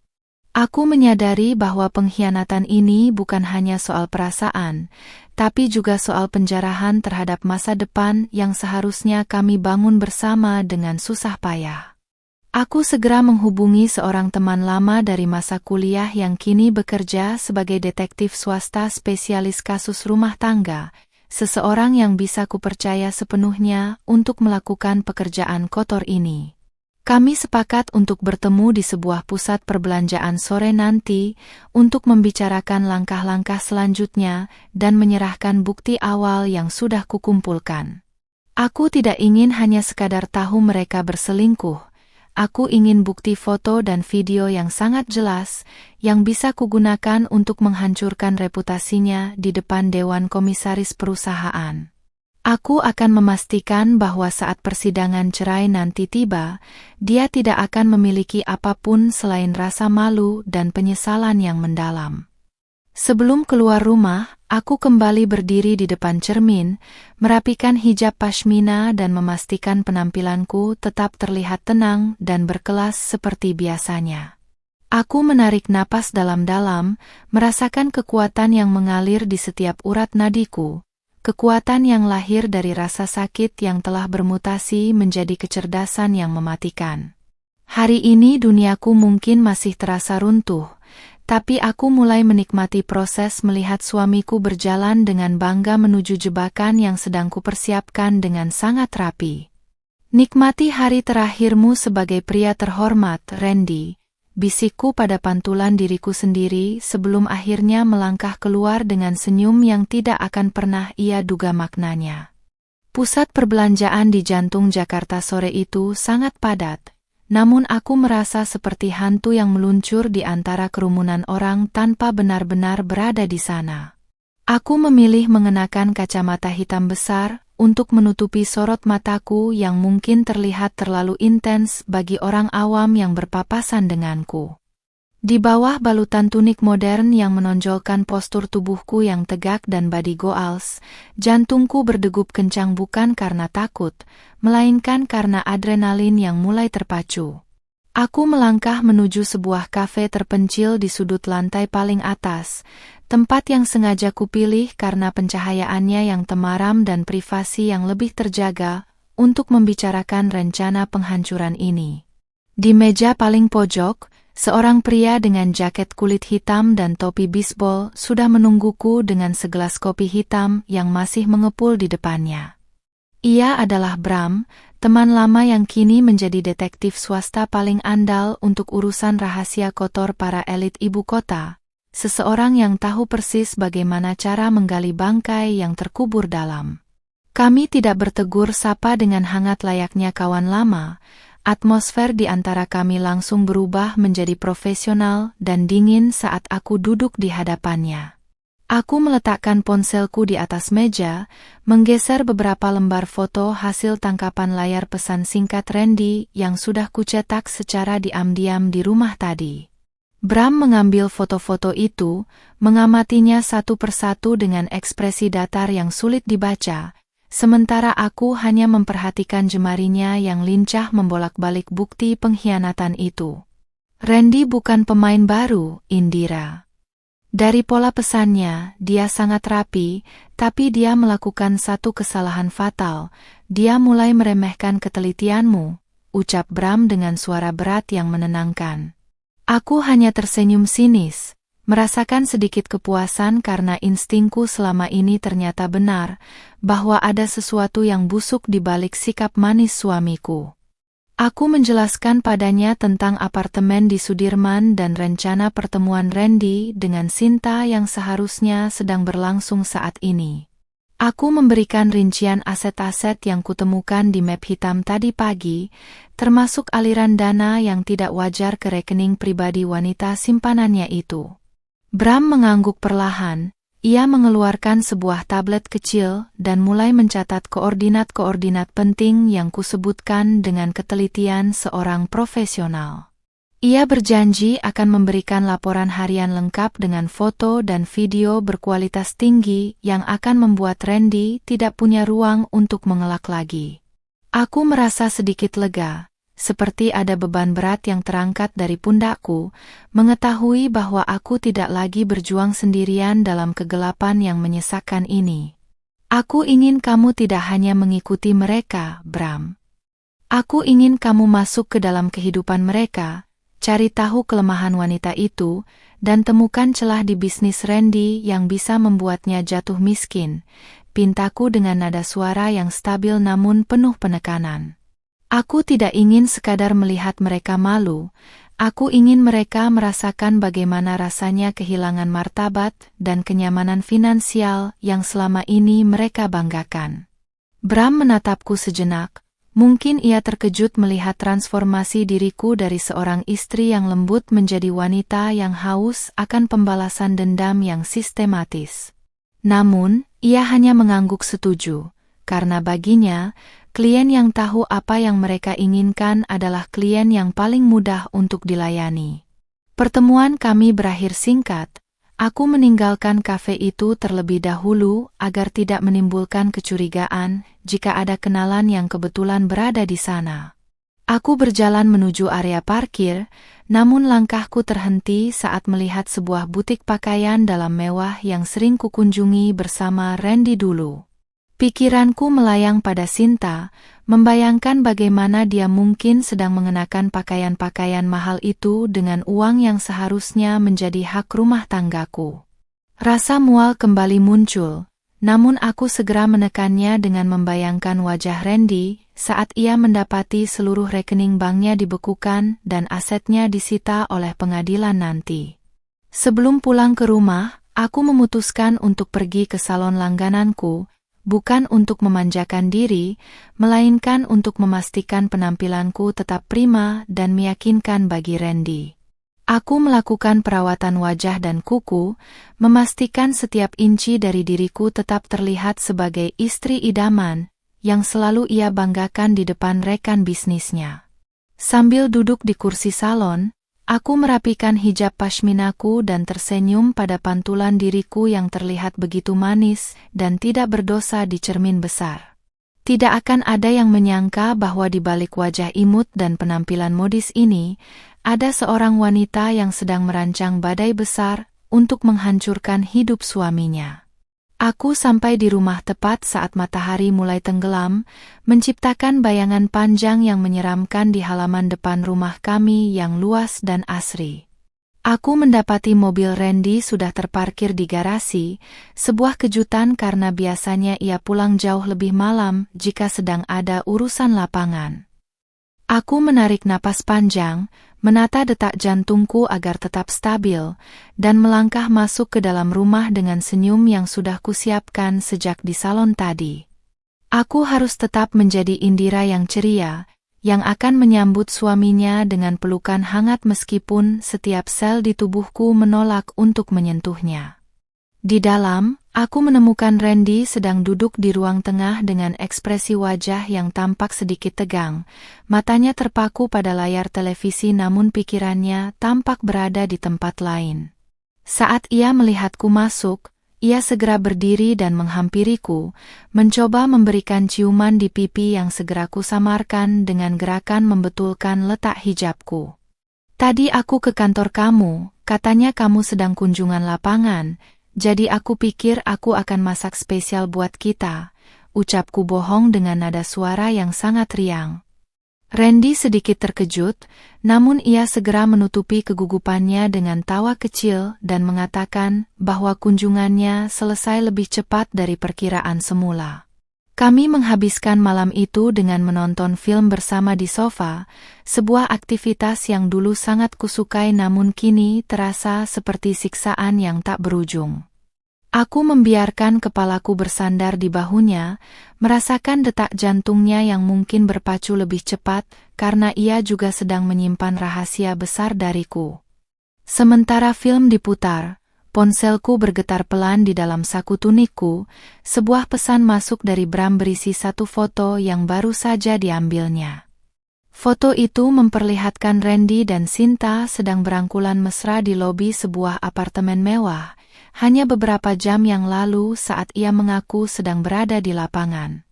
Aku menyadari bahwa pengkhianatan ini bukan hanya soal perasaan, tapi juga soal penjarahan terhadap masa depan yang seharusnya kami bangun bersama dengan susah payah. Aku segera menghubungi seorang teman lama dari masa kuliah yang kini bekerja sebagai detektif swasta spesialis kasus rumah tangga, seseorang yang bisa kupercaya sepenuhnya untuk melakukan pekerjaan kotor ini. Kami sepakat untuk bertemu di sebuah pusat perbelanjaan sore nanti untuk membicarakan langkah-langkah selanjutnya dan menyerahkan bukti awal yang sudah kukumpulkan. Aku tidak ingin hanya sekadar tahu mereka berselingkuh. Aku ingin bukti foto dan video yang sangat jelas yang bisa kugunakan untuk menghancurkan reputasinya di depan Dewan Komisaris perusahaan. Aku akan memastikan bahwa saat persidangan cerai nanti tiba, dia tidak akan memiliki apapun selain rasa malu dan penyesalan yang mendalam. Sebelum keluar rumah, aku kembali berdiri di depan cermin, merapikan hijab pashmina dan memastikan penampilanku tetap terlihat tenang dan berkelas seperti biasanya. Aku menarik napas dalam-dalam, merasakan kekuatan yang mengalir di setiap urat nadiku. Kekuatan yang lahir dari rasa sakit yang telah bermutasi menjadi kecerdasan yang mematikan. Hari ini duniaku mungkin masih terasa runtuh, tapi aku mulai menikmati proses melihat suamiku berjalan dengan bangga menuju jebakan yang sedang kupersiapkan dengan sangat rapi. Nikmati hari terakhirmu sebagai pria terhormat, Randy. Bisikku pada pantulan diriku sendiri sebelum akhirnya melangkah keluar dengan senyum yang tidak akan pernah ia duga maknanya. Pusat perbelanjaan di jantung Jakarta sore itu sangat padat, namun aku merasa seperti hantu yang meluncur di antara kerumunan orang tanpa benar-benar berada di sana. Aku memilih mengenakan kacamata hitam besar untuk menutupi sorot mataku yang mungkin terlihat terlalu intens bagi orang awam yang berpapasan denganku. Di bawah balutan tunik modern yang menonjolkan postur tubuhku yang tegak dan body goals, jantungku berdegup kencang bukan karena takut, melainkan karena adrenalin yang mulai terpacu. Aku melangkah menuju sebuah kafe terpencil di sudut lantai paling atas, tempat yang sengaja kupilih karena pencahayaannya yang temaram dan privasi yang lebih terjaga untuk membicarakan rencana penghancuran ini. Di meja paling pojok, seorang pria dengan jaket kulit hitam dan topi bisbol sudah menungguku dengan segelas kopi hitam yang masih mengepul di depannya. Ia adalah Bram, teman lama yang kini menjadi detektif swasta paling andal untuk urusan rahasia kotor para elit ibu kota, seseorang yang tahu persis bagaimana cara menggali bangkai yang terkubur dalam. Kami tidak bertegur sapa dengan hangat layaknya kawan lama. Atmosfer di antara kami langsung berubah menjadi profesional dan dingin saat aku duduk di hadapannya. Aku meletakkan ponselku di atas meja, menggeser beberapa lembar foto hasil tangkapan layar pesan singkat Randy yang sudah kucetak secara diam-diam di rumah tadi. Bram mengambil foto-foto itu, mengamatinya satu persatu dengan ekspresi datar yang sulit dibaca, sementara aku hanya memperhatikan jemarinya yang lincah membolak-balik bukti pengkhianatan itu. Randy bukan pemain baru, Indira. Dari pola pesannya, dia sangat rapi, tapi dia melakukan satu kesalahan fatal. Dia mulai meremehkan ketelitianmu, ucap Bram dengan suara berat yang menenangkan. Aku hanya tersenyum sinis, merasakan sedikit kepuasan karena instingku selama ini ternyata benar, bahwa ada sesuatu yang busuk di balik sikap manis suamiku. Aku menjelaskan padanya tentang apartemen di Sudirman dan rencana pertemuan Randy dengan Sinta yang seharusnya sedang berlangsung saat ini. Aku memberikan rincian aset-aset yang kutemukan di map hitam tadi pagi, termasuk aliran dana yang tidak wajar ke rekening pribadi wanita simpanannya itu. Bram mengangguk perlahan, ia mengeluarkan sebuah tablet kecil dan mulai mencatat koordinat-koordinat penting yang kusebutkan dengan ketelitian seorang profesional. Ia berjanji akan memberikan laporan harian lengkap dengan foto dan video berkualitas tinggi yang akan membuat Randy tidak punya ruang untuk mengelak lagi. Aku merasa sedikit lega. Seperti ada beban berat yang terangkat dari pundakku, mengetahui bahwa aku tidak lagi berjuang sendirian dalam kegelapan yang menyesakkan ini. Aku ingin kamu tidak hanya mengikuti mereka, Bram. Aku ingin kamu masuk ke dalam kehidupan mereka, cari tahu kelemahan wanita itu, dan temukan celah di bisnis Randy yang bisa membuatnya jatuh miskin, pintaku dengan nada suara yang stabil namun penuh penekanan. Aku tidak ingin sekadar melihat mereka malu, aku ingin mereka merasakan bagaimana rasanya kehilangan martabat dan kenyamanan finansial yang selama ini mereka banggakan. Bram menatapku sejenak, mungkin ia terkejut melihat transformasi diriku dari seorang istri yang lembut menjadi wanita yang haus akan pembalasan dendam yang sistematis. Namun, ia hanya mengangguk setuju, karena baginya, klien yang tahu apa yang mereka inginkan adalah klien yang paling mudah untuk dilayani. Pertemuan kami berakhir singkat. Aku meninggalkan kafe itu terlebih dahulu agar tidak menimbulkan kecurigaan jika ada kenalan yang kebetulan berada di sana. Aku berjalan menuju area parkir, namun langkahku terhenti saat melihat sebuah butik pakaian dalam mewah yang sering kukunjungi bersama Randy dulu. Pikiranku melayang pada Sinta, membayangkan bagaimana dia mungkin sedang mengenakan pakaian-pakaian mahal itu dengan uang yang seharusnya menjadi hak rumah tanggaku. Rasa mual kembali muncul, namun aku segera menekannya dengan membayangkan wajah Randy saat ia mendapati seluruh rekening banknya dibekukan dan asetnya disita oleh pengadilan nanti. Sebelum pulang ke rumah, aku memutuskan untuk pergi ke salon langgananku, bukan untuk memanjakan diri, melainkan untuk memastikan penampilanku tetap prima dan meyakinkan bagi Randy. Aku melakukan perawatan wajah dan kuku, memastikan setiap inci dari diriku tetap terlihat sebagai istri idaman, yang selalu ia banggakan di depan rekan bisnisnya. Sambil duduk di kursi salon, Aku merapikan hijab pashminaku dan tersenyum pada pantulan diriku yang terlihat begitu manis dan tidak berdosa di cermin besar. Tidak akan ada yang menyangka bahwa di balik wajah imut dan penampilan modis ini, ada seorang wanita yang sedang merancang badai besar untuk menghancurkan hidup suaminya. Aku sampai di rumah tepat saat matahari mulai tenggelam, menciptakan bayangan panjang yang menyeramkan di halaman depan rumah kami yang luas dan asri. Aku mendapati mobil Randy sudah terparkir di garasi, sebuah kejutan karena biasanya ia pulang jauh lebih malam jika sedang ada urusan lapangan. Aku menarik napas panjang, menata detak jantungku agar tetap stabil, dan melangkah masuk ke dalam rumah dengan senyum yang sudah kusiapkan sejak di salon tadi. Aku harus tetap menjadi Indira yang ceria, yang akan menyambut suaminya dengan pelukan hangat meskipun setiap sel di tubuhku menolak untuk menyentuhnya. Di dalam, aku menemukan Randy sedang duduk di ruang tengah dengan ekspresi wajah yang tampak sedikit tegang. Matanya terpaku pada layar televisi namun pikirannya tampak berada di tempat lain. Saat ia melihatku masuk, ia segera berdiri dan menghampiriku, mencoba memberikan ciuman di pipi yang segera kusamarkan dengan gerakan membetulkan letak hijabku. "Tadi aku ke kantor kamu, katanya kamu sedang kunjungan lapangan, jadi aku pikir aku akan masak spesial buat kita," ucapku bohong dengan nada suara yang sangat riang. Randy sedikit terkejut, namun ia segera menutupi kegugupannya dengan tawa kecil dan mengatakan bahwa kunjungannya selesai lebih cepat dari perkiraan semula. Kami menghabiskan malam itu dengan menonton film bersama di sofa, sebuah aktivitas yang dulu sangat kusukai namun kini terasa seperti siksaan yang tak berujung. Aku membiarkan kepalaku bersandar di bahunya, merasakan detak jantungnya yang mungkin berpacu lebih cepat karena ia juga sedang menyimpan rahasia besar dariku. Sementara film diputar, ponselku bergetar pelan di dalam saku tunikku, sebuah pesan masuk dari Bram berisi satu foto yang baru saja diambilnya. Foto itu memperlihatkan Randy dan Sinta sedang berangkulan mesra di lobi sebuah apartemen mewah, hanya beberapa jam yang lalu saat ia mengaku sedang berada di lapangan.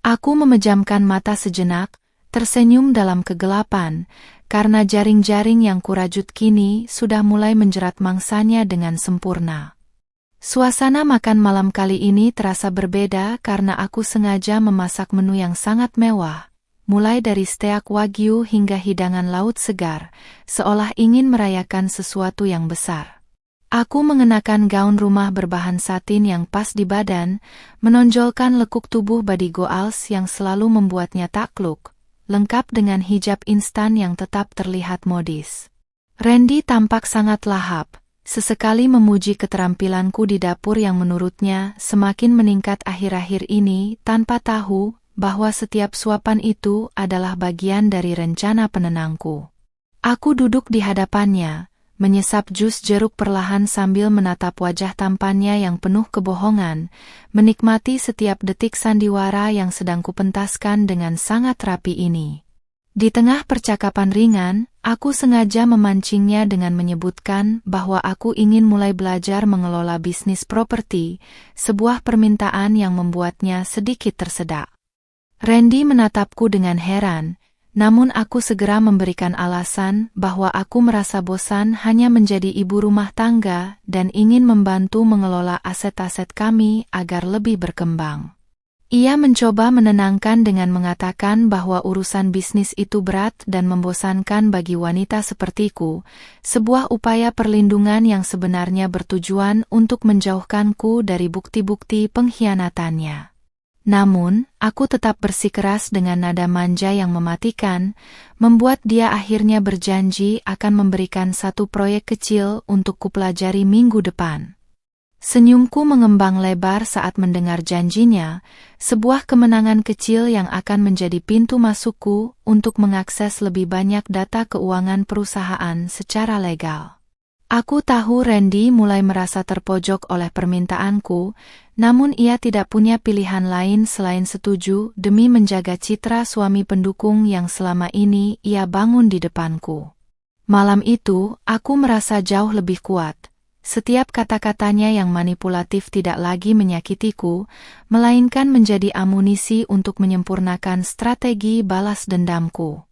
Aku memejamkan mata sejenak, tersenyum dalam kegelapan, karena jaring-jaring yang kurajut kini sudah mulai menjerat mangsanya dengan sempurna. Suasana makan malam kali ini terasa berbeda karena aku sengaja memasak menu yang sangat mewah, mulai dari steak wagyu hingga hidangan laut segar, seolah ingin merayakan sesuatu yang besar. Aku mengenakan gaun rumah berbahan satin yang pas di badan, menonjolkan lekuk tubuh body goals yang selalu membuatnya takluk, lengkap dengan hijab instan yang tetap terlihat modis. Randy tampak sangat lahap, sesekali memuji keterampilanku di dapur yang menurutnya semakin meningkat akhir-akhir ini tanpa tahu bahwa setiap suapan itu adalah bagian dari rencana penenangku. Aku duduk di hadapannya, menyesap jus jeruk perlahan sambil menatap wajah tampannya yang penuh kebohongan, menikmati setiap detik sandiwara yang sedang kupentaskan dengan sangat rapi ini. Di tengah percakapan ringan, aku sengaja memancingnya dengan menyebutkan bahwa aku ingin mulai belajar mengelola bisnis properti, sebuah permintaan yang membuatnya sedikit tersedak. Randy menatapku dengan heran, namun aku segera memberikan alasan bahwa aku merasa bosan hanya menjadi ibu rumah tangga dan ingin membantu mengelola aset-aset kami agar lebih berkembang. Ia mencoba menenangkan dengan mengatakan bahwa urusan bisnis itu berat dan membosankan bagi wanita sepertiku, sebuah upaya perlindungan yang sebenarnya bertujuan untuk menjauhkanku dari bukti-bukti pengkhianatannya. Namun, aku tetap bersikeras dengan nada manja yang mematikan, membuat dia akhirnya berjanji akan memberikan satu proyek kecil untuk kupelajari minggu depan. Senyumku mengembang lebar saat mendengar janjinya, sebuah kemenangan kecil yang akan menjadi pintu masukku untuk mengakses lebih banyak data keuangan perusahaan secara legal. Aku tahu Randy mulai merasa terpojok oleh permintaanku, namun ia tidak punya pilihan lain selain setuju demi menjaga citra suami pendukung yang selama ini ia bangun di depanku. Malam itu, aku merasa jauh lebih kuat. Setiap kata-katanya yang manipulatif tidak lagi menyakitiku, melainkan menjadi amunisi untuk menyempurnakan strategi balas dendamku.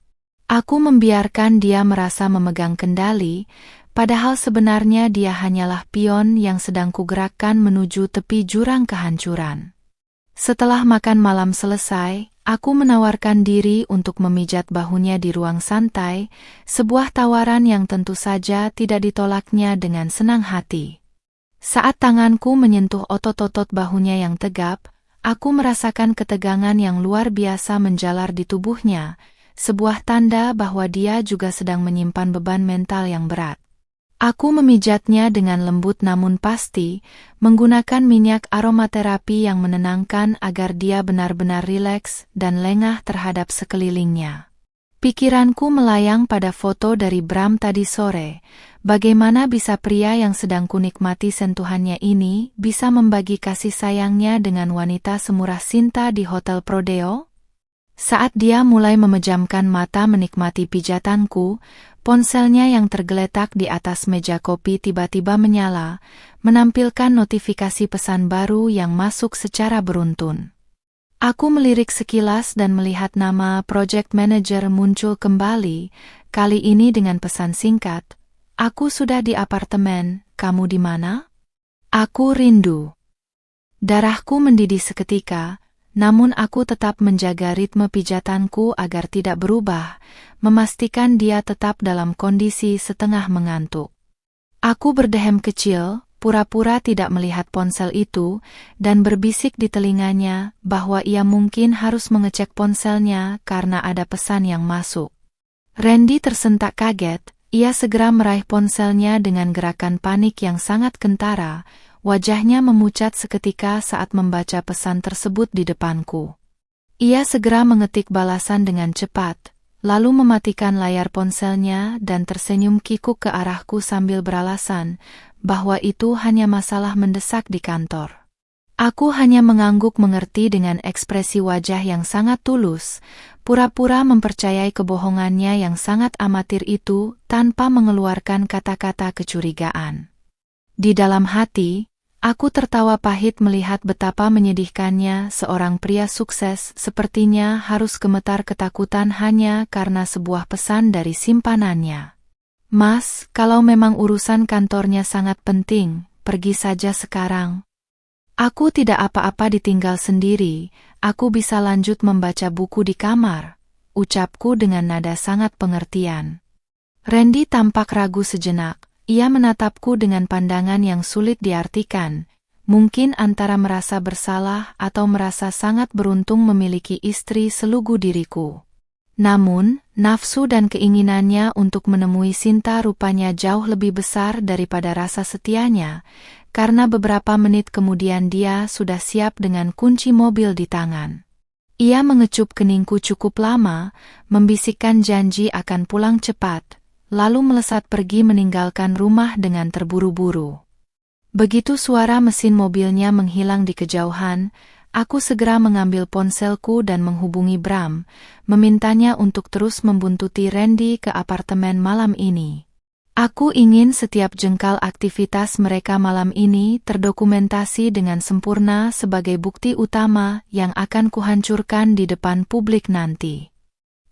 Aku membiarkan dia merasa memegang kendali, padahal sebenarnya dia hanyalah pion yang sedang kugerakkan menuju tepi jurang kehancuran. Setelah makan malam selesai, aku menawarkan diri untuk memijat bahunya di ruang santai, sebuah tawaran yang tentu saja tidak ditolaknya dengan senang hati. Saat tanganku menyentuh otot-otot bahunya yang tegap, aku merasakan ketegangan yang luar biasa menjalar di tubuhnya, sebuah tanda bahwa dia juga sedang menyimpan beban mental yang berat. Aku memijatnya dengan lembut namun pasti, menggunakan minyak aromaterapi yang menenangkan agar dia benar-benar rileks dan lengah terhadap sekelilingnya. Pikiranku melayang pada foto dari Bram tadi sore. Bagaimana bisa pria yang sedang kunikmati sentuhannya ini bisa membagi kasih sayangnya dengan wanita semurah Sinta di Hotel Prodeo? Saat dia mulai memejamkan mata menikmati pijatanku, ponselnya yang tergeletak di atas meja kopi tiba-tiba menyala, menampilkan notifikasi pesan baru yang masuk secara beruntun. Aku melirik sekilas dan melihat nama project manager muncul kembali, kali ini dengan pesan singkat, "Aku sudah di apartemen, kamu di mana? Aku rindu." Darahku mendidih seketika, namun aku tetap menjaga ritme pijatanku agar tidak berubah, memastikan dia tetap dalam kondisi setengah mengantuk. Aku berdehem kecil, pura-pura tidak melihat ponsel itu, dan berbisik di telinganya bahwa ia mungkin harus mengecek ponselnya karena ada pesan yang masuk. Randy tersentak kaget, ia segera meraih ponselnya dengan gerakan panik yang sangat kentara. Wajahnya memucat seketika saat membaca pesan tersebut di depanku. Ia segera mengetik balasan dengan cepat, lalu mematikan layar ponselnya dan tersenyum kikuk ke arahku sambil beralasan bahwa itu hanya masalah mendesak di kantor. Aku hanya mengangguk mengerti dengan ekspresi wajah yang sangat tulus, pura-pura mempercayai kebohongannya yang sangat amatir itu tanpa mengeluarkan kata-kata kecurigaan. Di dalam hati, aku tertawa pahit melihat betapa menyedihkannya seorang pria sukses sepertinya harus gemetar ketakutan hanya karena sebuah pesan dari simpanannya. "Mas, kalau memang urusan kantornya sangat penting, pergi saja sekarang. Aku tidak apa-apa ditinggal sendiri, aku bisa lanjut membaca buku di kamar," ucapku dengan nada sangat pengertian. Randy tampak ragu sejenak. Ia menatapku dengan pandangan yang sulit diartikan, mungkin antara merasa bersalah atau merasa sangat beruntung memiliki istri selugu diriku. Namun, nafsu dan keinginannya untuk menemui Sinta rupanya jauh lebih besar daripada rasa setianya, karena beberapa menit kemudian dia sudah siap dengan kunci mobil di tangan. Ia mengecup keningku cukup lama, membisikkan janji akan pulang cepat, lalu melesat pergi meninggalkan rumah dengan terburu-buru. Begitu suara mesin mobilnya menghilang di kejauhan, aku segera mengambil ponselku dan menghubungi Bram, memintanya untuk terus membuntuti Randy ke apartemen malam ini. Aku ingin setiap jengkal aktivitas mereka malam ini terdokumentasi dengan sempurna sebagai bukti utama yang akan kuhancurkan di depan publik nanti.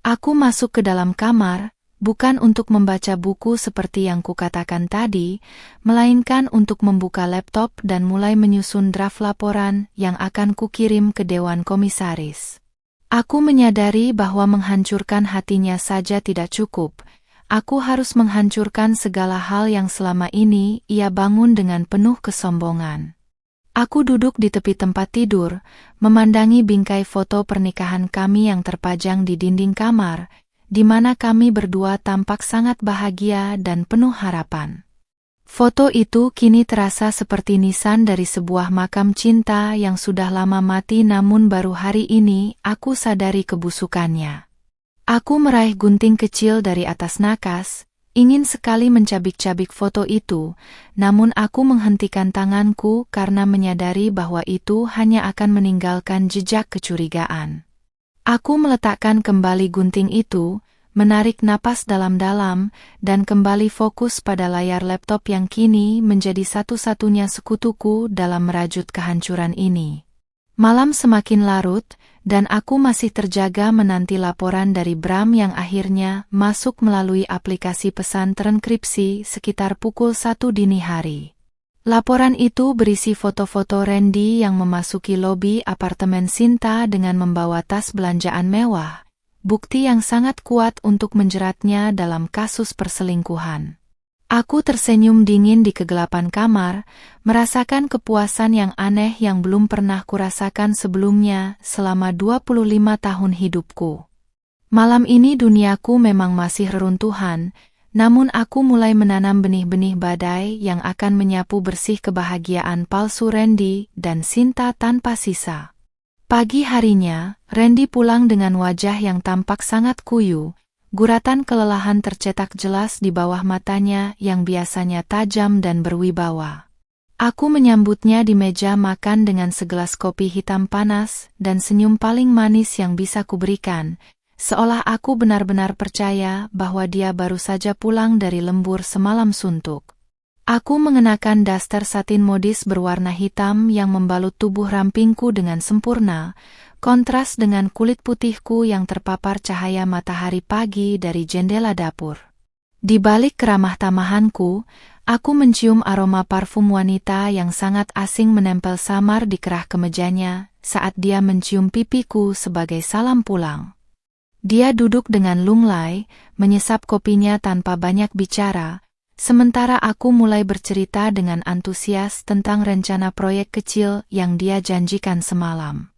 Aku masuk ke dalam kamar, bukan untuk membaca buku seperti yang kukatakan tadi, melainkan untuk membuka laptop dan mulai menyusun draft laporan yang akan kukirim ke Dewan Komisaris. Aku menyadari bahwa menghancurkan hatinya saja tidak cukup. Aku harus menghancurkan segala hal yang selama ini ia bangun dengan penuh kesombongan. Aku duduk di tepi tempat tidur, memandangi bingkai foto pernikahan kami yang terpajang di dinding kamar, di mana kami berdua tampak sangat bahagia dan penuh harapan. Foto itu kini terasa seperti nisan dari sebuah makam cinta yang sudah lama mati, namun baru hari ini aku sadari kebusukannya. Aku meraih gunting kecil dari atas nakas, ingin sekali mencabik-cabik foto itu, namun aku menghentikan tanganku karena menyadari bahwa itu hanya akan meninggalkan jejak kecurigaan. Aku meletakkan kembali gunting itu, menarik napas dalam-dalam, dan kembali fokus pada layar laptop yang kini menjadi satu-satunya sekutuku dalam merajut kehancuran ini. Malam semakin larut, dan aku masih terjaga menanti laporan dari Bram yang akhirnya masuk melalui aplikasi pesan terenkripsi sekitar pukul 1 dini hari. Laporan itu berisi foto-foto Randy yang memasuki lobi apartemen Sinta dengan membawa tas belanjaan mewah, bukti yang sangat kuat untuk menjeratnya dalam kasus perselingkuhan. Aku tersenyum dingin di kegelapan kamar, merasakan kepuasan yang aneh yang belum pernah kurasakan sebelumnya selama 25 tahun hidupku. Malam ini duniaku memang masih reruntuhan, namun aku mulai menanam benih-benih badai yang akan menyapu bersih kebahagiaan palsu Randy dan Sinta tanpa sisa. Pagi harinya, Randy pulang dengan wajah yang tampak sangat kuyu. Guratan kelelahan tercetak jelas di bawah matanya yang biasanya tajam dan berwibawa. Aku menyambutnya di meja makan dengan segelas kopi hitam panas dan senyum paling manis yang bisa kuberikan, seolah aku benar-benar percaya bahwa dia baru saja pulang dari lembur semalam suntuk. Aku mengenakan daster satin modis berwarna hitam yang membalut tubuh rampingku dengan sempurna, kontras dengan kulit putihku yang terpapar cahaya matahari pagi dari jendela dapur. Di balik keramah tamahanku, aku mencium aroma parfum wanita yang sangat asing menempel samar di kerah kemejanya saat dia mencium pipiku sebagai salam pulang. Dia duduk dengan lunglai, menyesap kopinya tanpa banyak bicara, sementara aku mulai bercerita dengan antusias tentang rencana proyek kecil yang dia janjikan semalam.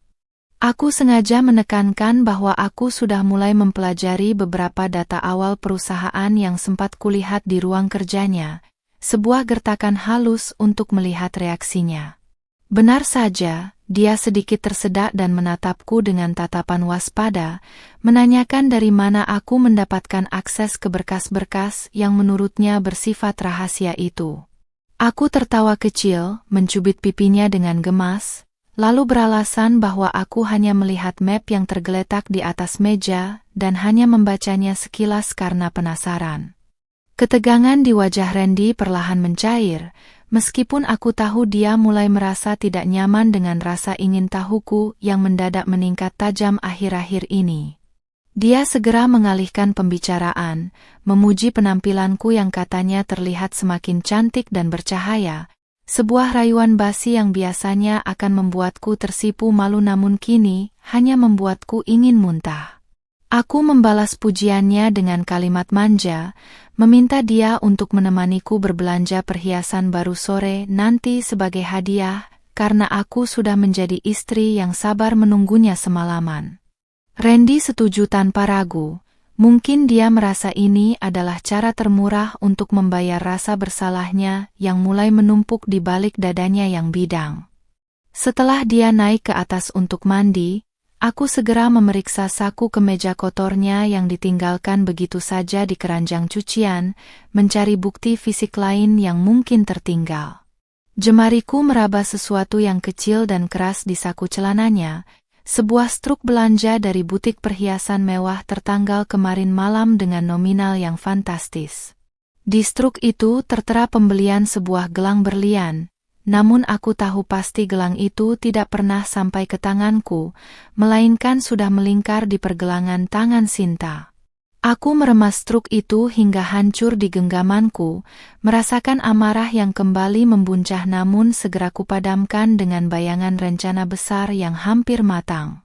Aku sengaja menekankan bahwa aku sudah mulai mempelajari beberapa data awal perusahaan yang sempat kulihat di ruang kerjanya, sebuah gertakan halus untuk melihat reaksinya. Benar saja, dia sedikit tersedak dan menatapku dengan tatapan waspada, menanyakan dari mana aku mendapatkan akses ke berkas-berkas yang menurutnya bersifat rahasia itu. Aku tertawa kecil, mencubit pipinya dengan gemas, lalu beralasan bahwa aku hanya melihat map yang tergeletak di atas meja dan hanya membacanya sekilas karena penasaran. Ketegangan di wajah Randy perlahan mencair, meskipun aku tahu dia mulai merasa tidak nyaman dengan rasa ingin tahuku yang mendadak meningkat tajam akhir-akhir ini. Dia segera mengalihkan pembicaraan, memuji penampilanku yang katanya terlihat semakin cantik dan bercahaya, sebuah rayuan basi yang biasanya akan membuatku tersipu malu namun kini hanya membuatku ingin muntah. Aku membalas pujiannya dengan kalimat manja, meminta dia untuk menemaniku berbelanja perhiasan baru sore nanti sebagai hadiah, karena aku sudah menjadi istri yang sabar menunggunya semalaman. Randy setuju tanpa ragu. Mungkin dia merasa ini adalah cara termurah untuk membayar rasa bersalahnya yang mulai menumpuk di balik dadanya yang bidang. Setelah dia naik ke atas untuk mandi, aku segera memeriksa saku kemeja kotornya yang ditinggalkan begitu saja di keranjang cucian, mencari bukti fisik lain yang mungkin tertinggal. Jemariku meraba sesuatu yang kecil dan keras di saku celananya. Sebuah struk belanja dari butik perhiasan mewah tertanggal kemarin malam dengan nominal yang fantastis. Di struk itu tertera pembelian sebuah gelang berlian, namun aku tahu pasti gelang itu tidak pernah sampai ke tanganku, melainkan sudah melingkar di pergelangan tangan Sinta. Aku meremas struk itu hingga hancur di genggamanku, merasakan amarah yang kembali membuncah namun segera kupadamkan dengan bayangan rencana besar yang hampir matang.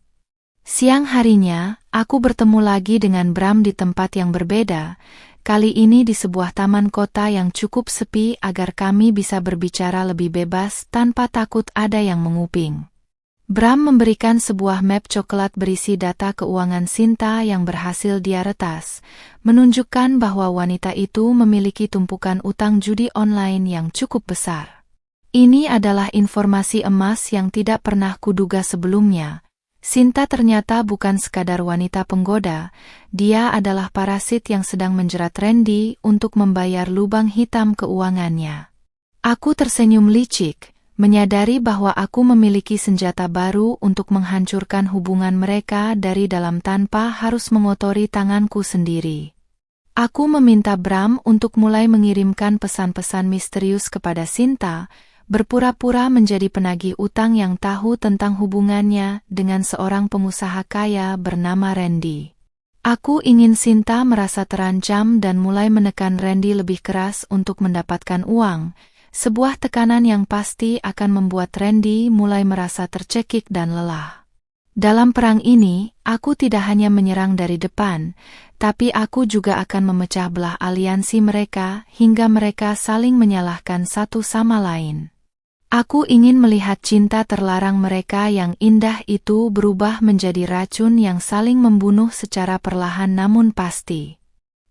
Siang harinya, aku bertemu lagi dengan Bram di tempat yang berbeda, kali ini di sebuah taman kota yang cukup sepi agar kami bisa berbicara lebih bebas tanpa takut ada yang menguping. Bram memberikan sebuah map coklat berisi data keuangan Sinta yang berhasil dia retas, menunjukkan bahwa wanita itu memiliki tumpukan utang judi online yang cukup besar. Ini adalah informasi emas yang tidak pernah kuduga sebelumnya. Sinta ternyata bukan sekadar wanita penggoda, dia adalah parasit yang sedang menjerat Randy untuk membayar lubang hitam keuangannya. Aku tersenyum licik, menyadari bahwa aku memiliki senjata baru untuk menghancurkan hubungan mereka dari dalam tanpa harus mengotori tanganku sendiri. Aku meminta Bram untuk mulai mengirimkan pesan-pesan misterius kepada Sinta, berpura-pura menjadi penagih utang yang tahu tentang hubungannya dengan seorang pengusaha kaya bernama Randy. Aku ingin Sinta merasa terancam dan mulai menekan Randy lebih keras untuk mendapatkan uang, sebuah tekanan yang pasti akan membuat Randy mulai merasa tercekik dan lelah. Dalam perang ini, aku tidak hanya menyerang dari depan, tapi aku juga akan memecah belah aliansi mereka hingga mereka saling menyalahkan satu sama lain. Aku ingin melihat cinta terlarang mereka yang indah itu berubah menjadi racun yang saling membunuh secara perlahan namun pasti.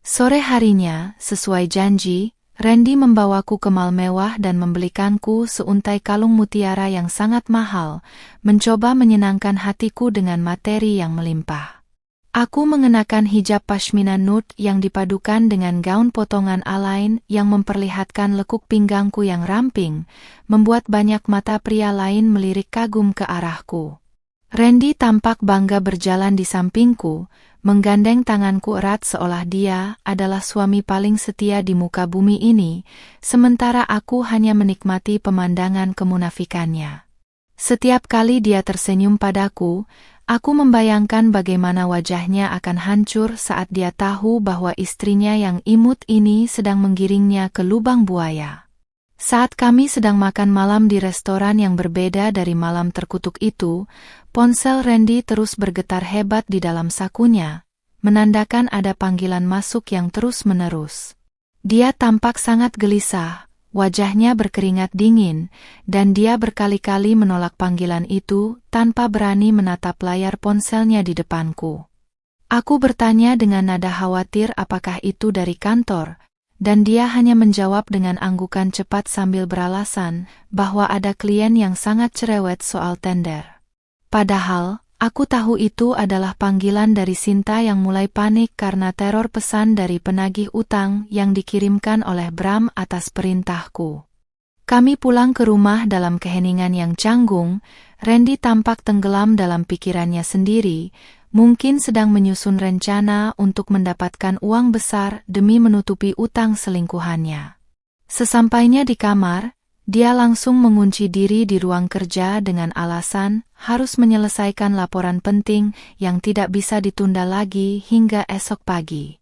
Sore harinya, sesuai janji, Randy membawaku ke mal mewah dan membelikanku seuntai kalung mutiara yang sangat mahal, mencoba menyenangkan hatiku dengan materi yang melimpah. Aku mengenakan hijab pashmina nude yang dipadukan dengan gaun potongan alain yang memperlihatkan lekuk pinggangku yang ramping, membuat banyak mata pria lain melirik kagum ke arahku. Randy tampak bangga berjalan di sampingku, menggandeng tanganku erat seolah dia adalah suami paling setia di muka bumi ini, sementara aku hanya menikmati pemandangan kemunafikannya. Setiap kali dia tersenyum padaku, aku membayangkan bagaimana wajahnya akan hancur saat dia tahu bahwa istrinya yang imut ini sedang menggiringnya ke lubang buaya. Saat kami sedang makan malam di restoran yang berbeda dari malam terkutuk itu, ponsel Randy terus bergetar hebat di dalam sakunya, menandakan ada panggilan masuk yang terus-menerus. Dia tampak sangat gelisah, wajahnya berkeringat dingin, dan dia berkali-kali menolak panggilan itu tanpa berani menatap layar ponselnya di depanku. Aku bertanya dengan nada khawatir apakah itu dari kantor, dan dia hanya menjawab dengan anggukan cepat sambil beralasan bahwa ada klien yang sangat cerewet soal tender. Padahal, aku tahu itu adalah panggilan dari Sinta yang mulai panik karena teror pesan dari penagih utang yang dikirimkan oleh Bram atas perintahku. Kami pulang ke rumah dalam keheningan yang canggung. Randy tampak tenggelam dalam pikirannya sendiri, mungkin sedang menyusun rencana untuk mendapatkan uang besar demi menutupi utang selingkuhannya. Sesampainya di kamar, dia langsung mengunci diri di ruang kerja dengan alasan harus menyelesaikan laporan penting yang tidak bisa ditunda lagi hingga esok pagi.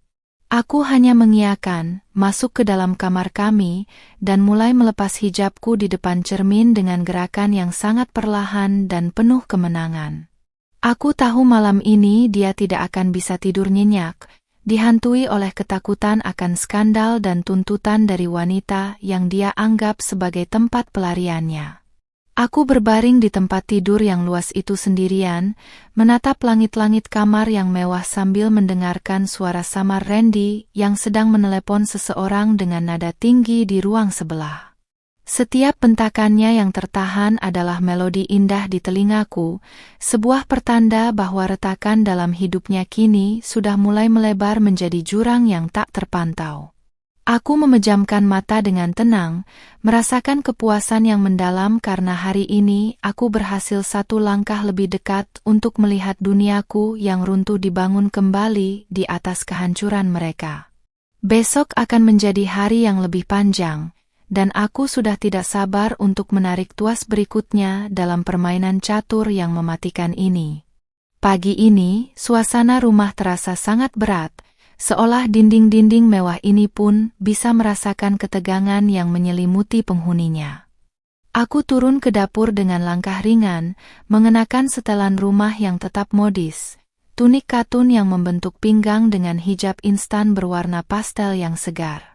Aku hanya mengiyakan, masuk ke dalam kamar kami, dan mulai melepas hijabku di depan cermin dengan gerakan yang sangat perlahan dan penuh kemenangan. Aku tahu malam ini dia tidak akan bisa tidur nyenyak, dihantui oleh ketakutan akan skandal dan tuntutan dari wanita yang dia anggap sebagai tempat pelariannya. Aku berbaring di tempat tidur yang luas itu sendirian, menatap langit-langit kamar yang mewah sambil mendengarkan suara samar Randy yang sedang menelepon seseorang dengan nada tinggi di ruang sebelah. Setiap bentakannya yang tertahan adalah melodi indah di telingaku, sebuah pertanda bahwa retakan dalam hidupnya kini sudah mulai melebar menjadi jurang yang tak terpantau. Aku memejamkan mata dengan tenang, merasakan kepuasan yang mendalam karena hari ini aku berhasil satu langkah lebih dekat untuk melihat duniaku yang runtuh dibangun kembali di atas kehancuran mereka. Besok akan menjadi hari yang lebih panjang, dan aku sudah tidak sabar untuk menarik tuas berikutnya dalam permainan catur yang mematikan ini. Pagi ini, suasana rumah terasa sangat berat, seolah dinding-dinding mewah ini pun bisa merasakan ketegangan yang menyelimuti penghuninya. Aku turun ke dapur dengan langkah ringan, mengenakan setelan rumah yang tetap modis, tunik katun yang membentuk pinggang dengan hijab instan berwarna pastel yang segar.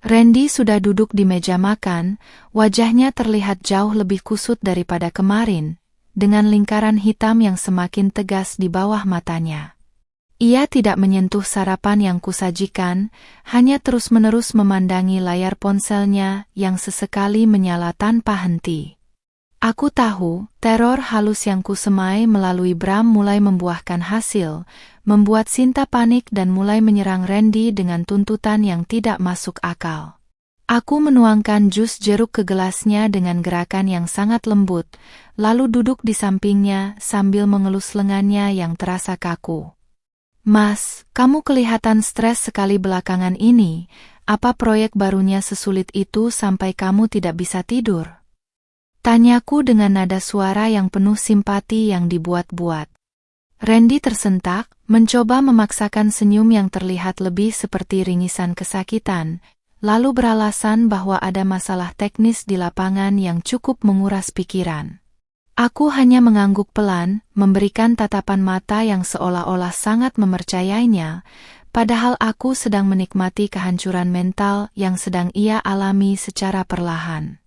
Randy sudah duduk di meja makan, wajahnya terlihat jauh lebih kusut daripada kemarin, dengan lingkaran hitam yang semakin tegas di bawah matanya. Ia tidak menyentuh sarapan yang kusajikan, hanya terus-menerus memandangi layar ponselnya yang sesekali menyala tanpa henti. Aku tahu, teror halus yang kusemai melalui Bram mulai membuahkan hasil, membuat Sinta panik dan mulai menyerang Randy dengan tuntutan yang tidak masuk akal. Aku menuangkan jus jeruk ke gelasnya dengan gerakan yang sangat lembut, lalu duduk di sampingnya sambil mengelus lengannya yang terasa kaku. Mas, kamu kelihatan stres sekali belakangan ini. Apa proyek barunya sesulit itu sampai kamu tidak bisa tidur? Tanyaku dengan nada suara yang penuh simpati yang dibuat-buat. Randy tersentak, mencoba memaksakan senyum yang terlihat lebih seperti ringisan kesakitan, lalu beralasan bahwa ada masalah teknis di lapangan yang cukup menguras pikiran. Aku hanya mengangguk pelan, memberikan tatapan mata yang seolah-olah sangat mempercayainya, padahal aku sedang menikmati kehancuran mental yang sedang ia alami secara perlahan.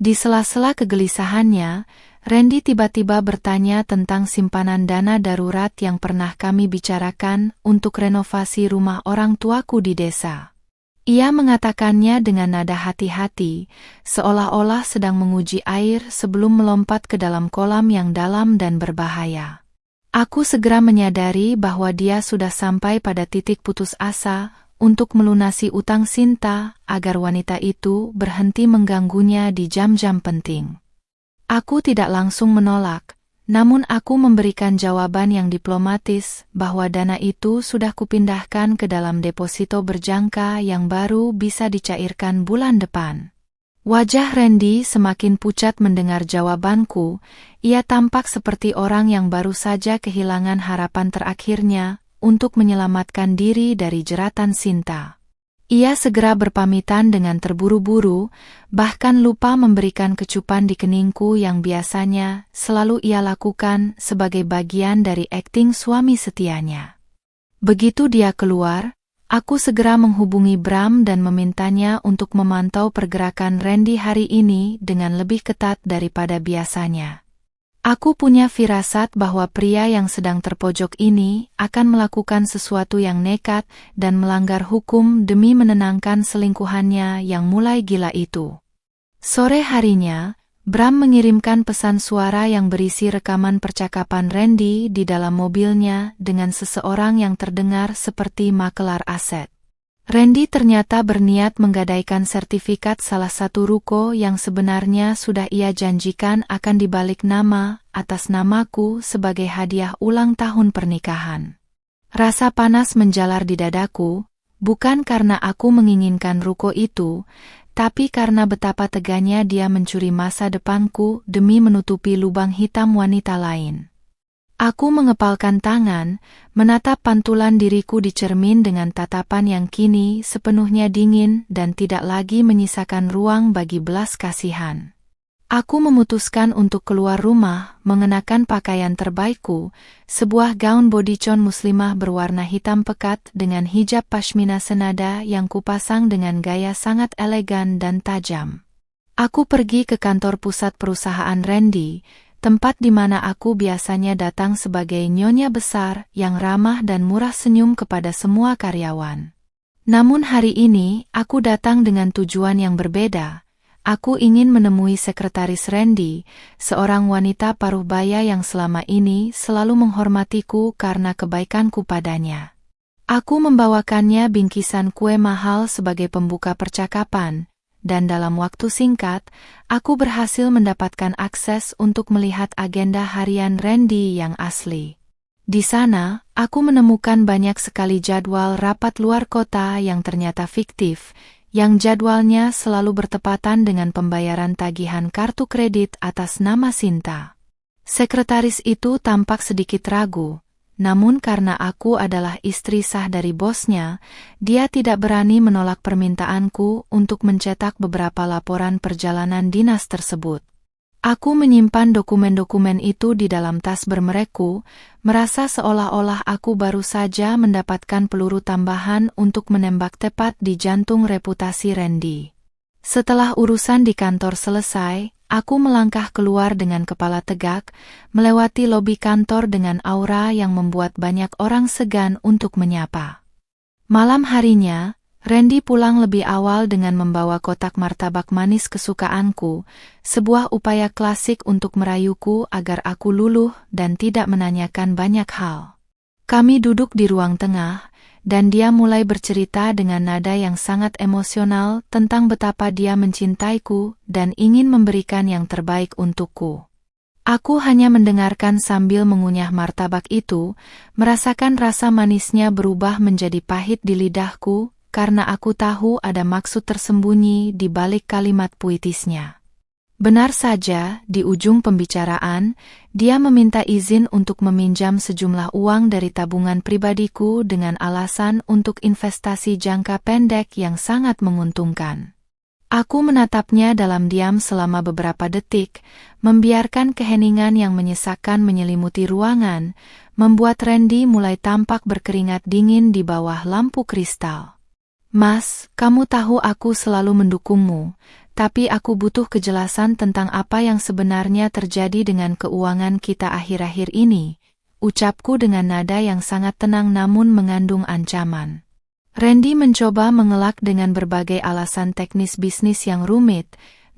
Di sela-sela kegelisahannya, Randy tiba-tiba bertanya tentang simpanan dana darurat yang pernah kami bicarakan untuk renovasi rumah orang tuaku di desa. Ia mengatakannya dengan nada hati-hati, seolah-olah sedang menguji air sebelum melompat ke dalam kolam yang dalam dan berbahaya. Aku segera menyadari bahwa dia sudah sampai pada titik putus asa untuk melunasi utang Sinta agar wanita itu berhenti mengganggunya di jam-jam penting. Aku tidak langsung menolak, namun aku memberikan jawaban yang diplomatis bahwa dana itu sudah kupindahkan ke dalam deposito berjangka yang baru bisa dicairkan bulan depan. Wajah Randy semakin pucat mendengar jawabanku. Ia tampak seperti orang yang baru saja kehilangan harapan terakhirnya untuk menyelamatkan diri dari jeratan Sinta. Ia segera berpamitan dengan terburu-buru, bahkan lupa memberikan kecupan di keningku yang biasanya selalu ia lakukan sebagai bagian dari akting suami setianya. Begitu dia keluar, aku segera menghubungi Bram dan memintanya untuk memantau pergerakan Randy hari ini dengan lebih ketat daripada biasanya. Aku punya firasat bahwa pria yang sedang terpojok ini akan melakukan sesuatu yang nekat dan melanggar hukum demi menenangkan selingkuhannya yang mulai gila itu. Sore harinya, Bram mengirimkan pesan suara yang berisi rekaman percakapan Randy di dalam mobilnya dengan seseorang yang terdengar seperti makelar aset. Randy ternyata berniat menggadaikan sertifikat salah satu ruko yang sebenarnya sudah ia janjikan akan dibalik nama atas namaku sebagai hadiah ulang tahun pernikahan. Rasa panas menjalar di dadaku, bukan karena aku menginginkan ruko itu, tapi karena betapa teganya dia mencuri masa depanku demi menutupi lubang hitam wanita lain. Aku mengepalkan tangan, menatap pantulan diriku di cermin dengan tatapan yang kini sepenuhnya dingin dan tidak lagi menyisakan ruang bagi belas kasihan. Aku memutuskan untuk keluar rumah mengenakan pakaian terbaikku, sebuah gaun bodycon muslimah berwarna hitam pekat dengan hijab pashmina senada yang kupasang dengan gaya sangat elegan dan tajam. Aku pergi ke kantor pusat perusahaan Randy, tempat di mana aku biasanya datang sebagai nyonya besar yang ramah dan murah senyum kepada semua karyawan. Namun hari ini, aku datang dengan tujuan yang berbeda. Aku ingin menemui sekretaris Randy, seorang wanita paruh baya yang selama ini selalu menghormatiku karena kebaikanku padanya. Aku membawakannya bingkisan kue mahal sebagai pembuka percakapan, dan dalam waktu singkat, aku berhasil mendapatkan akses untuk melihat agenda harian Randy yang asli. Di sana, aku menemukan banyak sekali jadwal rapat luar kota yang ternyata fiktif, yang jadwalnya selalu bertepatan dengan pembayaran tagihan kartu kredit atas nama Sinta. Sekretaris itu tampak sedikit ragu. Namun karena aku adalah istri sah dari bosnya, dia tidak berani menolak permintaanku untuk mencetak beberapa laporan perjalanan dinas tersebut. Aku menyimpan dokumen-dokumen itu di dalam tas bermerekku, merasa seolah-olah aku baru saja mendapatkan peluru tambahan untuk menembak tepat di jantung reputasi Randy. Setelah urusan di kantor selesai, aku melangkah keluar dengan kepala tegak, melewati lobi kantor dengan aura yang membuat banyak orang segan untuk menyapa. Malam harinya, Randy pulang lebih awal dengan membawa kotak martabak manis kesukaanku, sebuah upaya klasik untuk merayuku agar aku luluh dan tidak menanyakan banyak hal. Kami duduk di ruang tengah, dan dia mulai bercerita dengan nada yang sangat emosional tentang betapa dia mencintaiku dan ingin memberikan yang terbaik untukku. Aku hanya mendengarkan sambil mengunyah martabak itu, merasakan rasa manisnya berubah menjadi pahit di lidahku, karena aku tahu ada maksud tersembunyi di balik kalimat puitisnya. Benar saja, di ujung pembicaraan, dia meminta izin untuk meminjam sejumlah uang dari tabungan pribadiku dengan alasan untuk investasi jangka pendek yang sangat menguntungkan. Aku menatapnya dalam diam selama beberapa detik, membiarkan keheningan yang menyesakkan menyelimuti ruangan, membuat Randy mulai tampak berkeringat dingin di bawah lampu kristal. Mas, kamu tahu aku selalu mendukungmu, tapi aku butuh kejelasan tentang apa yang sebenarnya terjadi dengan keuangan kita akhir-akhir ini, ucapku dengan nada yang sangat tenang namun mengandung ancaman. Randy mencoba mengelak dengan berbagai alasan teknis bisnis yang rumit,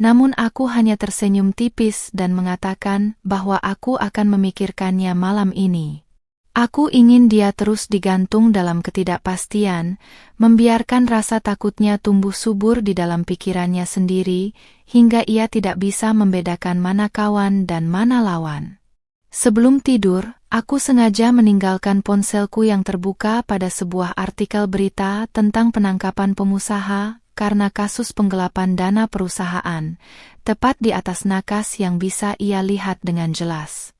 namun aku hanya tersenyum tipis dan mengatakan bahwa aku akan memikirkannya malam ini. Aku ingin dia terus digantung dalam ketidakpastian, membiarkan rasa takutnya tumbuh subur di dalam pikirannya sendiri, hingga ia tidak bisa membedakan mana kawan dan mana lawan. Sebelum tidur, aku sengaja meninggalkan ponselku yang terbuka pada sebuah artikel berita tentang penangkapan pengusaha karena kasus penggelapan dana perusahaan, tepat di atas nakas yang bisa ia lihat dengan jelas.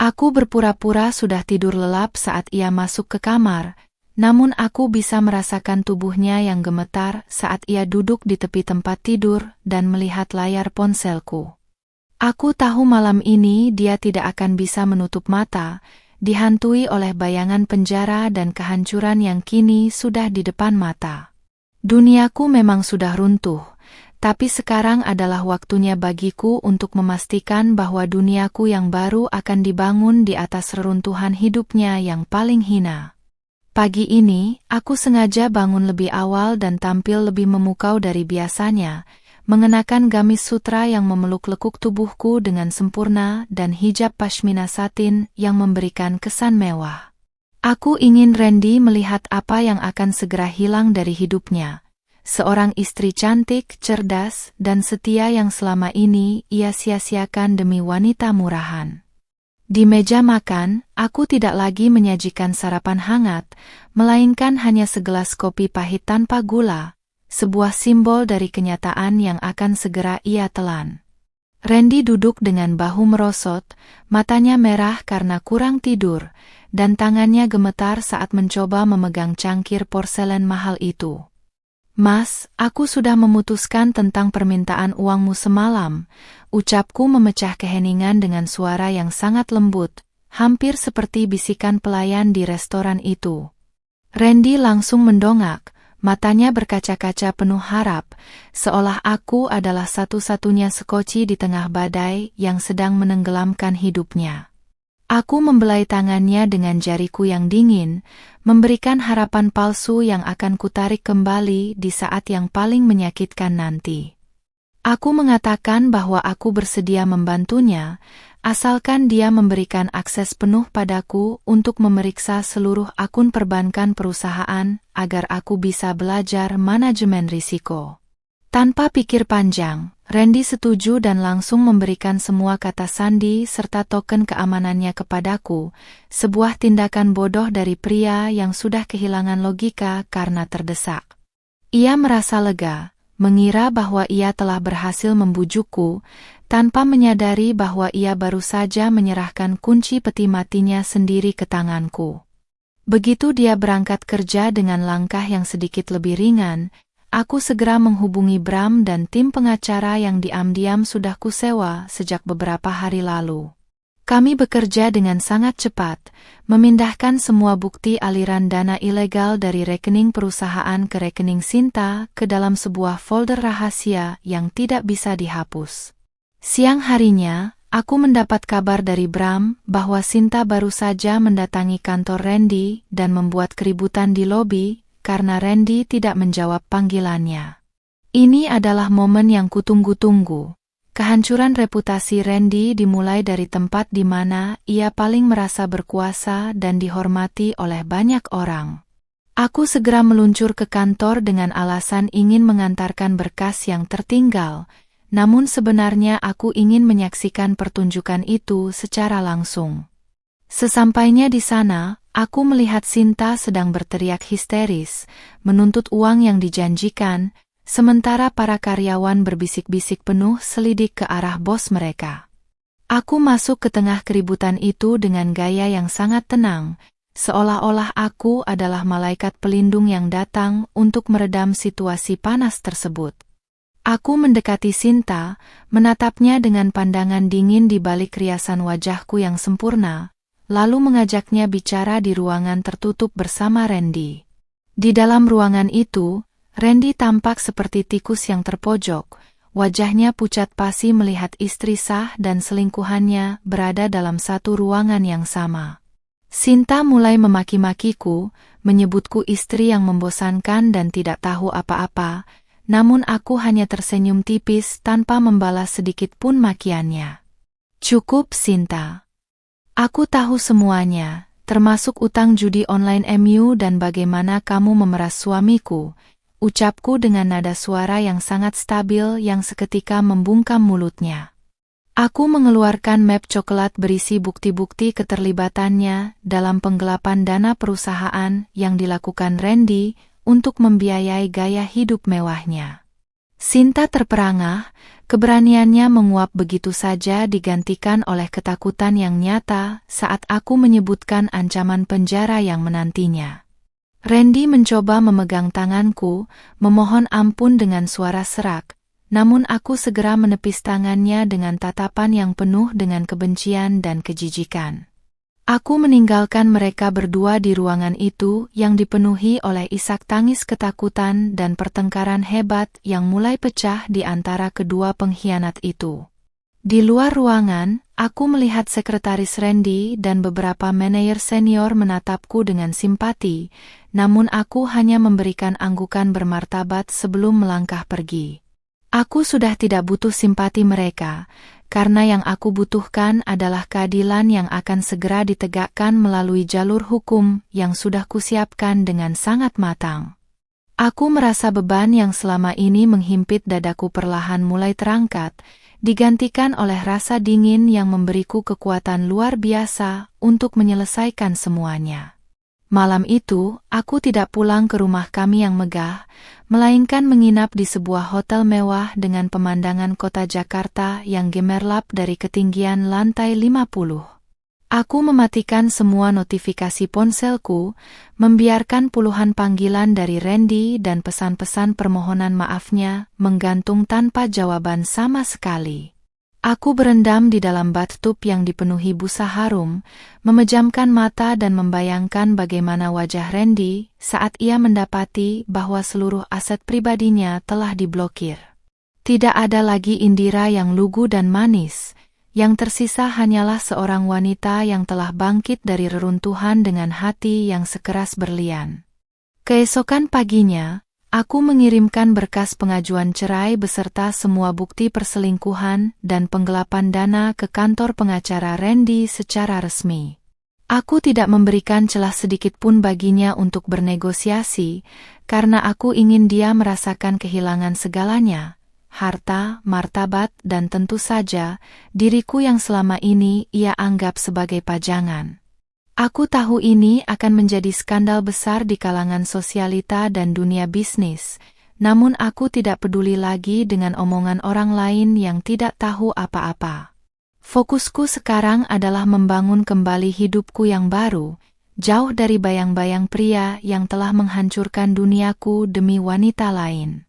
Aku berpura-pura sudah tidur lelap saat ia masuk ke kamar, namun aku bisa merasakan tubuhnya yang gemetar saat ia duduk di tepi tempat tidur dan melihat layar ponselku. Aku tahu malam ini dia tidak akan bisa menutup mata, dihantui oleh bayangan penjara dan kehancuran yang kini sudah di depan mata. Duniaku memang sudah runtuh, tapi sekarang adalah waktunya bagiku untuk memastikan bahwa duniaku yang baru akan dibangun di atas reruntuhan hidupnya yang paling hina. Pagi ini, aku sengaja bangun lebih awal dan tampil lebih memukau dari biasanya, mengenakan gamis sutra yang memeluk lekuk tubuhku dengan sempurna dan hijab pashmina satin yang memberikan kesan mewah. Aku ingin Randy melihat apa yang akan segera hilang dari hidupnya. Seorang istri cantik, cerdas, dan setia yang selama ini ia sia-siakan demi wanita murahan. Di meja makan, aku tidak lagi menyajikan sarapan hangat, melainkan hanya segelas kopi pahit tanpa gula, sebuah simbol dari kenyataan yang akan segera ia telan. Randy duduk dengan bahu merosot, matanya merah karena kurang tidur, dan tangannya gemetar saat mencoba memegang cangkir porselen mahal itu. Mas, aku sudah memutuskan tentang permintaan uangmu semalam, ucapku memecah keheningan dengan suara yang sangat lembut, hampir seperti bisikan pelayan di restoran itu. Randy langsung mendongak, matanya berkaca-kaca penuh harap, seolah aku adalah satu-satunya sekoci di tengah badai yang sedang menenggelamkan hidupnya. Aku membelai tangannya dengan jariku yang dingin, memberikan harapan palsu yang akan kutarik kembali di saat yang paling menyakitkan nanti. Aku mengatakan bahwa aku bersedia membantunya, asalkan dia memberikan akses penuh padaku untuk memeriksa seluruh akun perbankan perusahaan agar aku bisa belajar manajemen risiko. Tanpa pikir panjang, Randy setuju dan langsung memberikan semua kata sandi serta token keamanannya kepadaku, sebuah tindakan bodoh dari pria yang sudah kehilangan logika karena terdesak. Ia merasa lega, mengira bahwa ia telah berhasil membujukku, tanpa menyadari bahwa ia baru saja menyerahkan kunci peti matinya sendiri ke tanganku. Begitu dia berangkat kerja dengan langkah yang sedikit lebih ringan, aku segera menghubungi Bram dan tim pengacara yang diam-diam sudah kusewa sejak beberapa hari lalu. Kami bekerja dengan sangat cepat, memindahkan semua bukti aliran dana ilegal dari rekening perusahaan ke rekening Sinta ke dalam sebuah folder rahasia yang tidak bisa dihapus. Siang harinya, aku mendapat kabar dari Bram bahwa Sinta baru saja mendatangi kantor Randy dan membuat keributan di lobi karena Randy tidak menjawab panggilannya. Ini adalah momen yang kutunggu-tunggu. Kehancuran reputasi Randy dimulai dari tempat di mana ia paling merasa berkuasa dan dihormati oleh banyak orang. Aku segera meluncur ke kantor dengan alasan ingin mengantarkan berkas yang tertinggal, namun sebenarnya aku ingin menyaksikan pertunjukan itu secara langsung. Sesampainya di sana, aku melihat Sinta sedang berteriak histeris, menuntut uang yang dijanjikan, sementara para karyawan berbisik-bisik penuh selidik ke arah bos mereka. Aku masuk ke tengah keributan itu dengan gaya yang sangat tenang, seolah-olah aku adalah malaikat pelindung yang datang untuk meredam situasi panas tersebut. Aku mendekati Sinta, menatapnya dengan pandangan dingin di balik riasan wajahku yang sempurna, lalu mengajaknya bicara di ruangan tertutup bersama Randy. Di dalam ruangan itu, Randy tampak seperti tikus yang terpojok, wajahnya pucat pasi melihat istri sah dan selingkuhannya berada dalam satu ruangan yang sama. Sinta mulai memaki-makiku, menyebutku istri yang membosankan dan tidak tahu apa-apa, namun aku hanya tersenyum tipis tanpa membalas sedikit pun makiannya. Cukup, Sinta. Aku tahu semuanya, termasuk utang judi online MU dan bagaimana kamu memeras suamiku, ucapku dengan nada suara yang sangat stabil yang seketika membungkam mulutnya. Aku mengeluarkan map coklat berisi bukti-bukti keterlibatannya dalam penggelapan dana perusahaan yang dilakukan Randy untuk membiayai gaya hidup mewahnya. Sinta terperangah, keberaniannya menguap begitu saja digantikan oleh ketakutan yang nyata saat aku menyebutkan ancaman penjara yang menantinya. Randy mencoba memegang tanganku, memohon ampun dengan suara serak, namun aku segera menepis tangannya dengan tatapan yang penuh dengan kebencian dan kejijikan. Aku meninggalkan mereka berdua di ruangan itu yang dipenuhi oleh isak tangis ketakutan dan pertengkaran hebat yang mulai pecah di antara kedua pengkhianat itu. Di luar ruangan, aku melihat sekretaris Randy dan beberapa manajer senior menatapku dengan simpati, namun aku hanya memberikan anggukan bermartabat sebelum melangkah pergi. Aku sudah tidak butuh simpati mereka, karena yang aku butuhkan adalah keadilan yang akan segera ditegakkan melalui jalur hukum yang sudah kusiapkan dengan sangat matang. Aku merasa beban yang selama ini menghimpit dadaku perlahan mulai terangkat, digantikan oleh rasa dingin yang memberiku kekuatan luar biasa untuk menyelesaikan semuanya. Malam itu, aku tidak pulang ke rumah kami yang megah, melainkan menginap di sebuah hotel mewah dengan pemandangan kota Jakarta yang gemerlap dari ketinggian lantai 50. Aku mematikan semua notifikasi ponselku, membiarkan puluhan panggilan dari Randy dan pesan-pesan permohonan maafnya menggantung tanpa jawaban sama sekali. Aku berendam di dalam bathtub yang dipenuhi busa harum, memejamkan mata dan membayangkan bagaimana wajah Randy saat ia mendapati bahwa seluruh aset pribadinya telah diblokir. Tidak ada lagi Indira yang lugu dan manis, yang tersisa hanyalah seorang wanita yang telah bangkit dari reruntuhan dengan hati yang sekeras berlian. Keesokan paginya, aku mengirimkan berkas pengajuan cerai beserta semua bukti perselingkuhan dan penggelapan dana ke kantor pengacara Randy secara resmi. Aku tidak memberikan celah sedikit pun baginya untuk bernegosiasi, karena aku ingin dia merasakan kehilangan segalanya, harta, martabat, dan tentu saja, diriku yang selama ini ia anggap sebagai pajangan. Aku tahu ini akan menjadi skandal besar di kalangan sosialita dan dunia bisnis, namun aku tidak peduli lagi dengan omongan orang lain yang tidak tahu apa-apa. Fokusku sekarang adalah membangun kembali hidupku yang baru, jauh dari bayang-bayang pria yang telah menghancurkan duniaku demi wanita lain.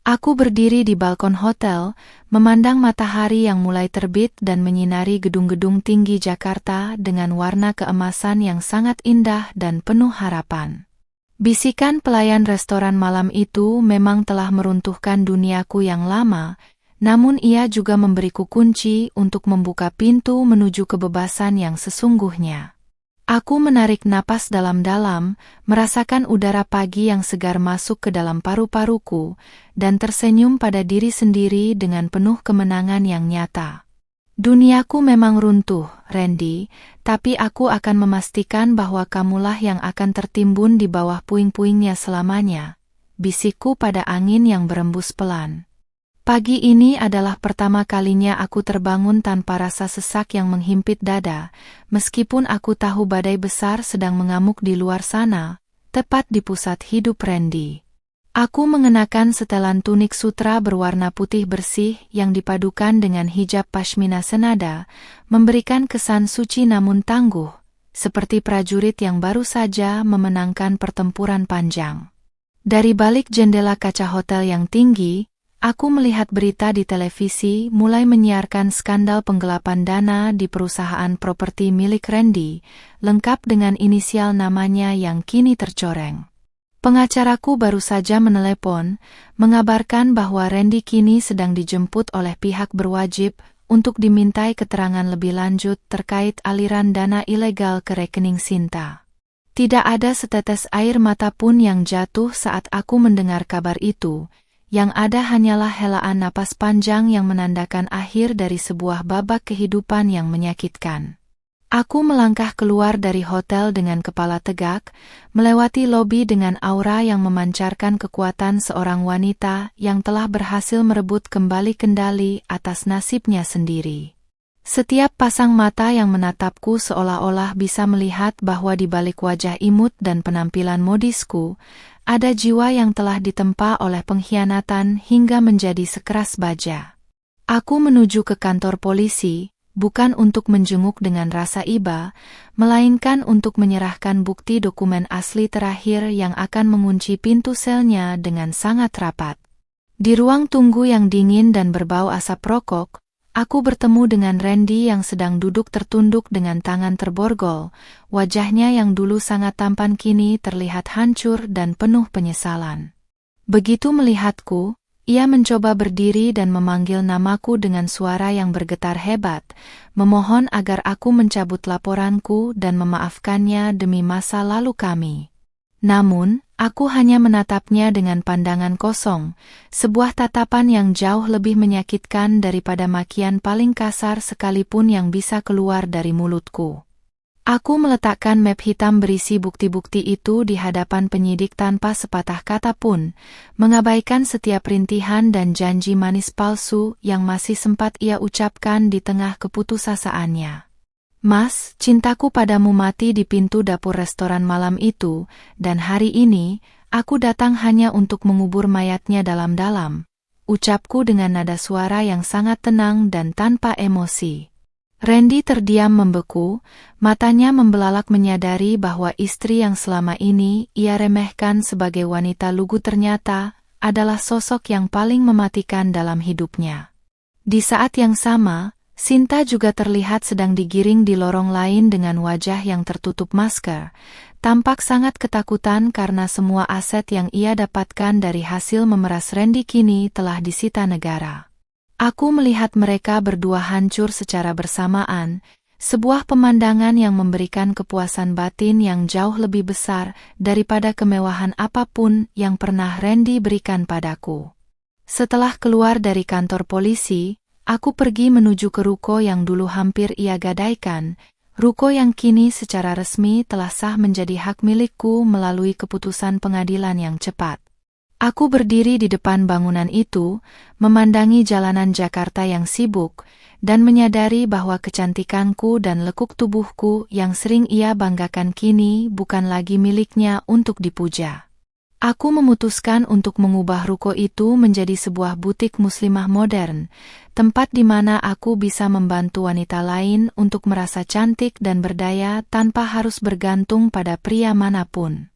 Aku berdiri di balkon hotel, memandang matahari yang mulai terbit dan menyinari gedung-gedung tinggi Jakarta dengan warna keemasan yang sangat indah dan penuh harapan. Bisikan pelayan restoran malam itu memang telah meruntuhkan duniaku yang lama, namun ia juga memberiku kunci untuk membuka pintu menuju kebebasan yang sesungguhnya. Aku menarik napas dalam-dalam, merasakan udara pagi yang segar masuk ke dalam paru-paruku, dan tersenyum pada diri sendiri dengan penuh kemenangan yang nyata. Duniaku memang runtuh, Randy, tapi aku akan memastikan bahwa kamulah yang akan tertimbun di bawah puing-puingnya selamanya, bisikku pada angin yang berembus pelan. Pagi ini adalah pertama kalinya aku terbangun tanpa rasa sesak yang menghimpit dada, meskipun aku tahu badai besar sedang mengamuk di luar sana, tepat di pusat hidup Randy. Aku mengenakan setelan tunik sutra berwarna putih bersih yang dipadukan dengan hijab pashmina senada, memberikan kesan suci namun tangguh, seperti prajurit yang baru saja memenangkan pertempuran panjang. Dari balik jendela kaca hotel yang tinggi, aku melihat berita di televisi mulai menyiarkan skandal penggelapan dana di perusahaan properti milik Randy, lengkap dengan inisial namanya yang kini tercoreng. Pengacaraku baru saja menelepon, mengabarkan bahwa Randy kini sedang dijemput oleh pihak berwajib untuk dimintai keterangan lebih lanjut terkait aliran dana ilegal ke rekening Sinta. Tidak ada setetes air mata pun yang jatuh saat aku mendengar kabar itu, yang ada hanyalah helaan napas panjang yang menandakan akhir dari sebuah babak kehidupan yang menyakitkan. Aku melangkah keluar dari hotel dengan kepala tegak, melewati lobi dengan aura yang memancarkan kekuatan seorang wanita yang telah berhasil merebut kembali kendali atas nasibnya sendiri. Setiap pasang mata yang menatapku seolah-olah bisa melihat bahwa di balik wajah imut dan penampilan modisku, ada jiwa yang telah ditempa oleh pengkhianatan hingga menjadi sekeras baja. Aku menuju ke kantor polisi, bukan untuk menjenguk dengan rasa iba, melainkan untuk menyerahkan bukti dokumen asli terakhir yang akan mengunci pintu selnya dengan sangat rapat. Di ruang tunggu yang dingin dan berbau asap rokok, aku bertemu dengan Randy yang sedang duduk tertunduk dengan tangan terborgol, wajahnya yang dulu sangat tampan kini terlihat hancur dan penuh penyesalan. Begitu melihatku, ia mencoba berdiri dan memanggil namaku dengan suara yang bergetar hebat, memohon agar aku mencabut laporanku dan memaafkannya demi masa lalu kami. Namun, aku hanya menatapnya dengan pandangan kosong, sebuah tatapan yang jauh lebih menyakitkan daripada makian paling kasar sekalipun yang bisa keluar dari mulutku. Aku meletakkan map hitam berisi bukti-bukti itu di hadapan penyidik tanpa sepatah kata pun, mengabaikan setiap rintihan dan janji manis palsu yang masih sempat ia ucapkan di tengah keputusasaannya. Mas, cintaku padamu mati di pintu dapur restoran malam itu, dan hari ini, aku datang hanya untuk mengubur mayatnya dalam-dalam, ucapku dengan nada suara yang sangat tenang dan tanpa emosi. Randy terdiam membeku, matanya membelalak menyadari bahwa istri yang selama ini ia remehkan sebagai wanita lugu ternyata adalah sosok yang paling mematikan dalam hidupnya. Di saat yang sama, Sinta juga terlihat sedang digiring di lorong lain dengan wajah yang tertutup masker, tampak sangat ketakutan karena semua aset yang ia dapatkan dari hasil memeras Randy kini telah disita negara. Aku melihat mereka berdua hancur secara bersamaan, sebuah pemandangan yang memberikan kepuasan batin yang jauh lebih besar daripada kemewahan apapun yang pernah Randy berikan padaku. Setelah keluar dari kantor polisi, aku pergi menuju ke ruko yang dulu hampir ia gadaikan, ruko yang kini secara resmi telah sah menjadi hak milikku melalui keputusan pengadilan yang cepat. Aku berdiri di depan bangunan itu, memandangi jalanan Jakarta yang sibuk, dan menyadari bahwa kecantikanku dan lekuk tubuhku yang sering ia banggakan kini bukan lagi miliknya untuk dipuja. Aku memutuskan untuk mengubah ruko itu menjadi sebuah butik muslimah modern, tempat di mana aku bisa membantu wanita lain untuk merasa cantik dan berdaya tanpa harus bergantung pada pria manapun.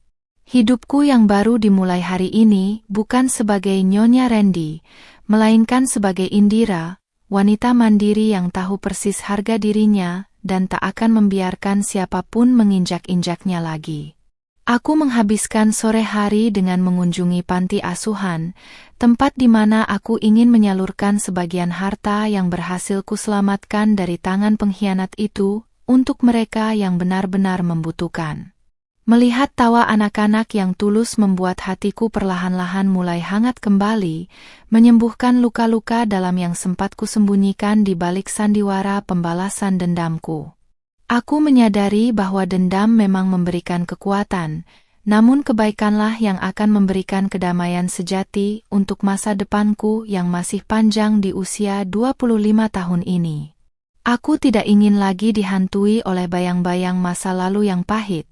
Hidupku yang baru dimulai hari ini bukan sebagai Nyonya Randy, melainkan sebagai Indira, wanita mandiri yang tahu persis harga dirinya dan tak akan membiarkan siapapun menginjak-injaknya lagi. Aku menghabiskan sore hari dengan mengunjungi panti asuhan, tempat di mana aku ingin menyalurkan sebagian harta yang berhasil kuselamatkan dari tangan pengkhianat itu untuk mereka yang benar-benar membutuhkan. Melihat tawa anak-anak yang tulus membuat hatiku perlahan-lahan mulai hangat kembali, menyembuhkan luka-luka dalam yang sempat kusembunyikan di balik sandiwara pembalasan dendamku. Aku menyadari bahwa dendam memang memberikan kekuatan, namun kebaikanlah yang akan memberikan kedamaian sejati untuk masa depanku yang masih panjang di usia 25 tahun ini. Aku tidak ingin lagi dihantui oleh bayang-bayang masa lalu yang pahit.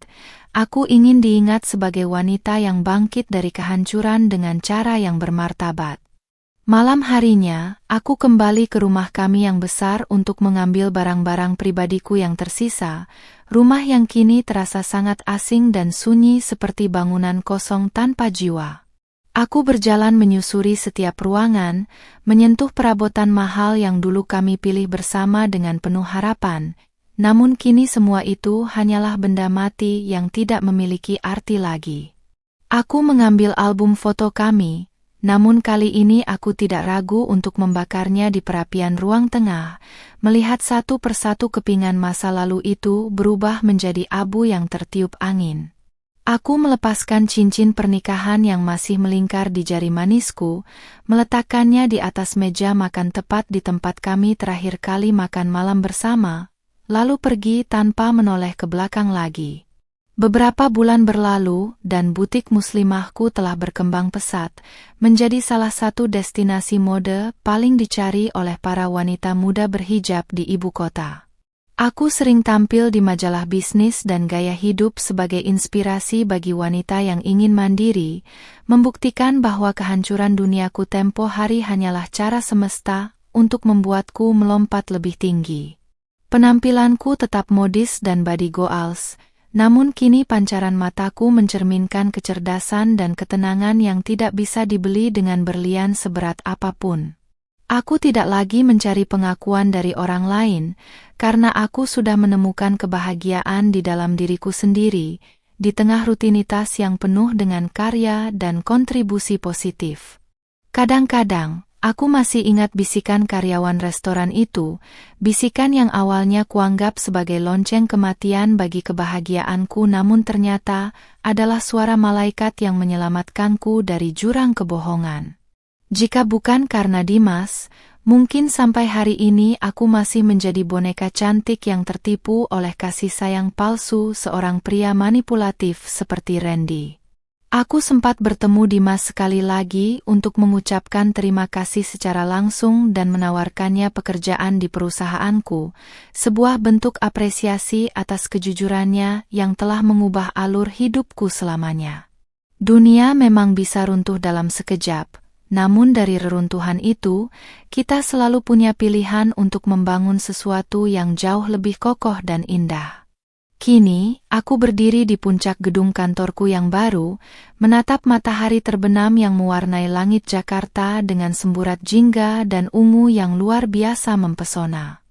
Aku ingin diingat sebagai wanita yang bangkit dari kehancuran dengan cara yang bermartabat. Malam harinya, aku kembali ke rumah kami yang besar untuk mengambil barang-barang pribadiku yang tersisa, rumah yang kini terasa sangat asing dan sunyi seperti bangunan kosong tanpa jiwa. Aku berjalan menyusuri setiap ruangan, menyentuh perabotan mahal yang dulu kami pilih bersama dengan penuh harapan. Namun kini semua itu hanyalah benda mati yang tidak memiliki arti lagi. Aku mengambil album foto kami, namun kali ini aku tidak ragu untuk membakarnya di perapian ruang tengah, melihat satu persatu kepingan masa lalu itu berubah menjadi abu yang tertiup angin. Aku melepaskan cincin pernikahan yang masih melingkar di jari manisku, meletakkannya di atas meja makan tepat di tempat kami terakhir kali makan malam bersama, lalu pergi tanpa menoleh ke belakang lagi. Beberapa bulan berlalu dan butik muslimahku telah berkembang pesat, menjadi salah satu destinasi mode paling dicari oleh para wanita muda berhijab di ibu kota. Aku sering tampil di majalah bisnis dan gaya hidup sebagai inspirasi bagi wanita yang ingin mandiri, membuktikan bahwa kehancuran duniaku tempo hari hanyalah cara semesta untuk membuatku melompat lebih tinggi. Penampilanku tetap modis dan body goals, namun kini pancaran mataku mencerminkan kecerdasan dan ketenangan yang tidak bisa dibeli dengan berlian seberat apapun. Aku tidak lagi mencari pengakuan dari orang lain, karena aku sudah menemukan kebahagiaan di dalam diriku sendiri, di tengah rutinitas yang penuh dengan karya dan kontribusi positif. Kadang-kadang, aku masih ingat bisikan karyawan restoran itu, bisikan yang awalnya kuanggap sebagai lonceng kematian bagi kebahagiaanku namun ternyata adalah suara malaikat yang menyelamatkanku dari jurang kebohongan. Jika bukan karena Dimas, mungkin sampai hari ini aku masih menjadi boneka cantik yang tertipu oleh kasih sayang palsu seorang pria manipulatif seperti Randy. Aku sempat bertemu Dimas sekali lagi untuk mengucapkan terima kasih secara langsung dan menawarkannya pekerjaan di perusahaanku, sebuah bentuk apresiasi atas kejujurannya yang telah mengubah alur hidupku selamanya. Dunia memang bisa runtuh dalam sekejap, namun dari reruntuhan itu, kita selalu punya pilihan untuk membangun sesuatu yang jauh lebih kokoh dan indah. Kini, aku berdiri di puncak gedung kantorku yang baru, menatap matahari terbenam yang mewarnai langit Jakarta dengan semburat jingga dan ungu yang luar biasa mempesona.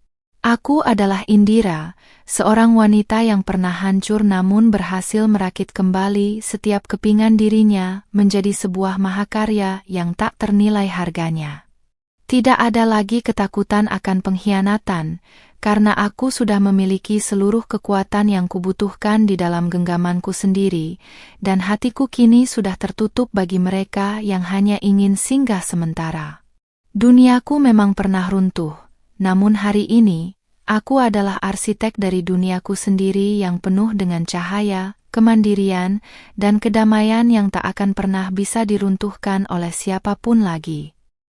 Aku adalah Indira, seorang wanita yang pernah hancur namun berhasil merakit kembali setiap kepingan dirinya menjadi sebuah mahakarya yang tak ternilai harganya. Tidak ada lagi ketakutan akan pengkhianatan, karena aku sudah memiliki seluruh kekuatan yang kubutuhkan di dalam genggamanku sendiri, dan hatiku kini sudah tertutup bagi mereka yang hanya ingin singgah sementara. Duniaku memang pernah runtuh, namun hari ini, aku adalah arsitek dari duniaku sendiri yang penuh dengan cahaya, kemandirian, dan kedamaian yang tak akan pernah bisa diruntuhkan oleh siapapun lagi.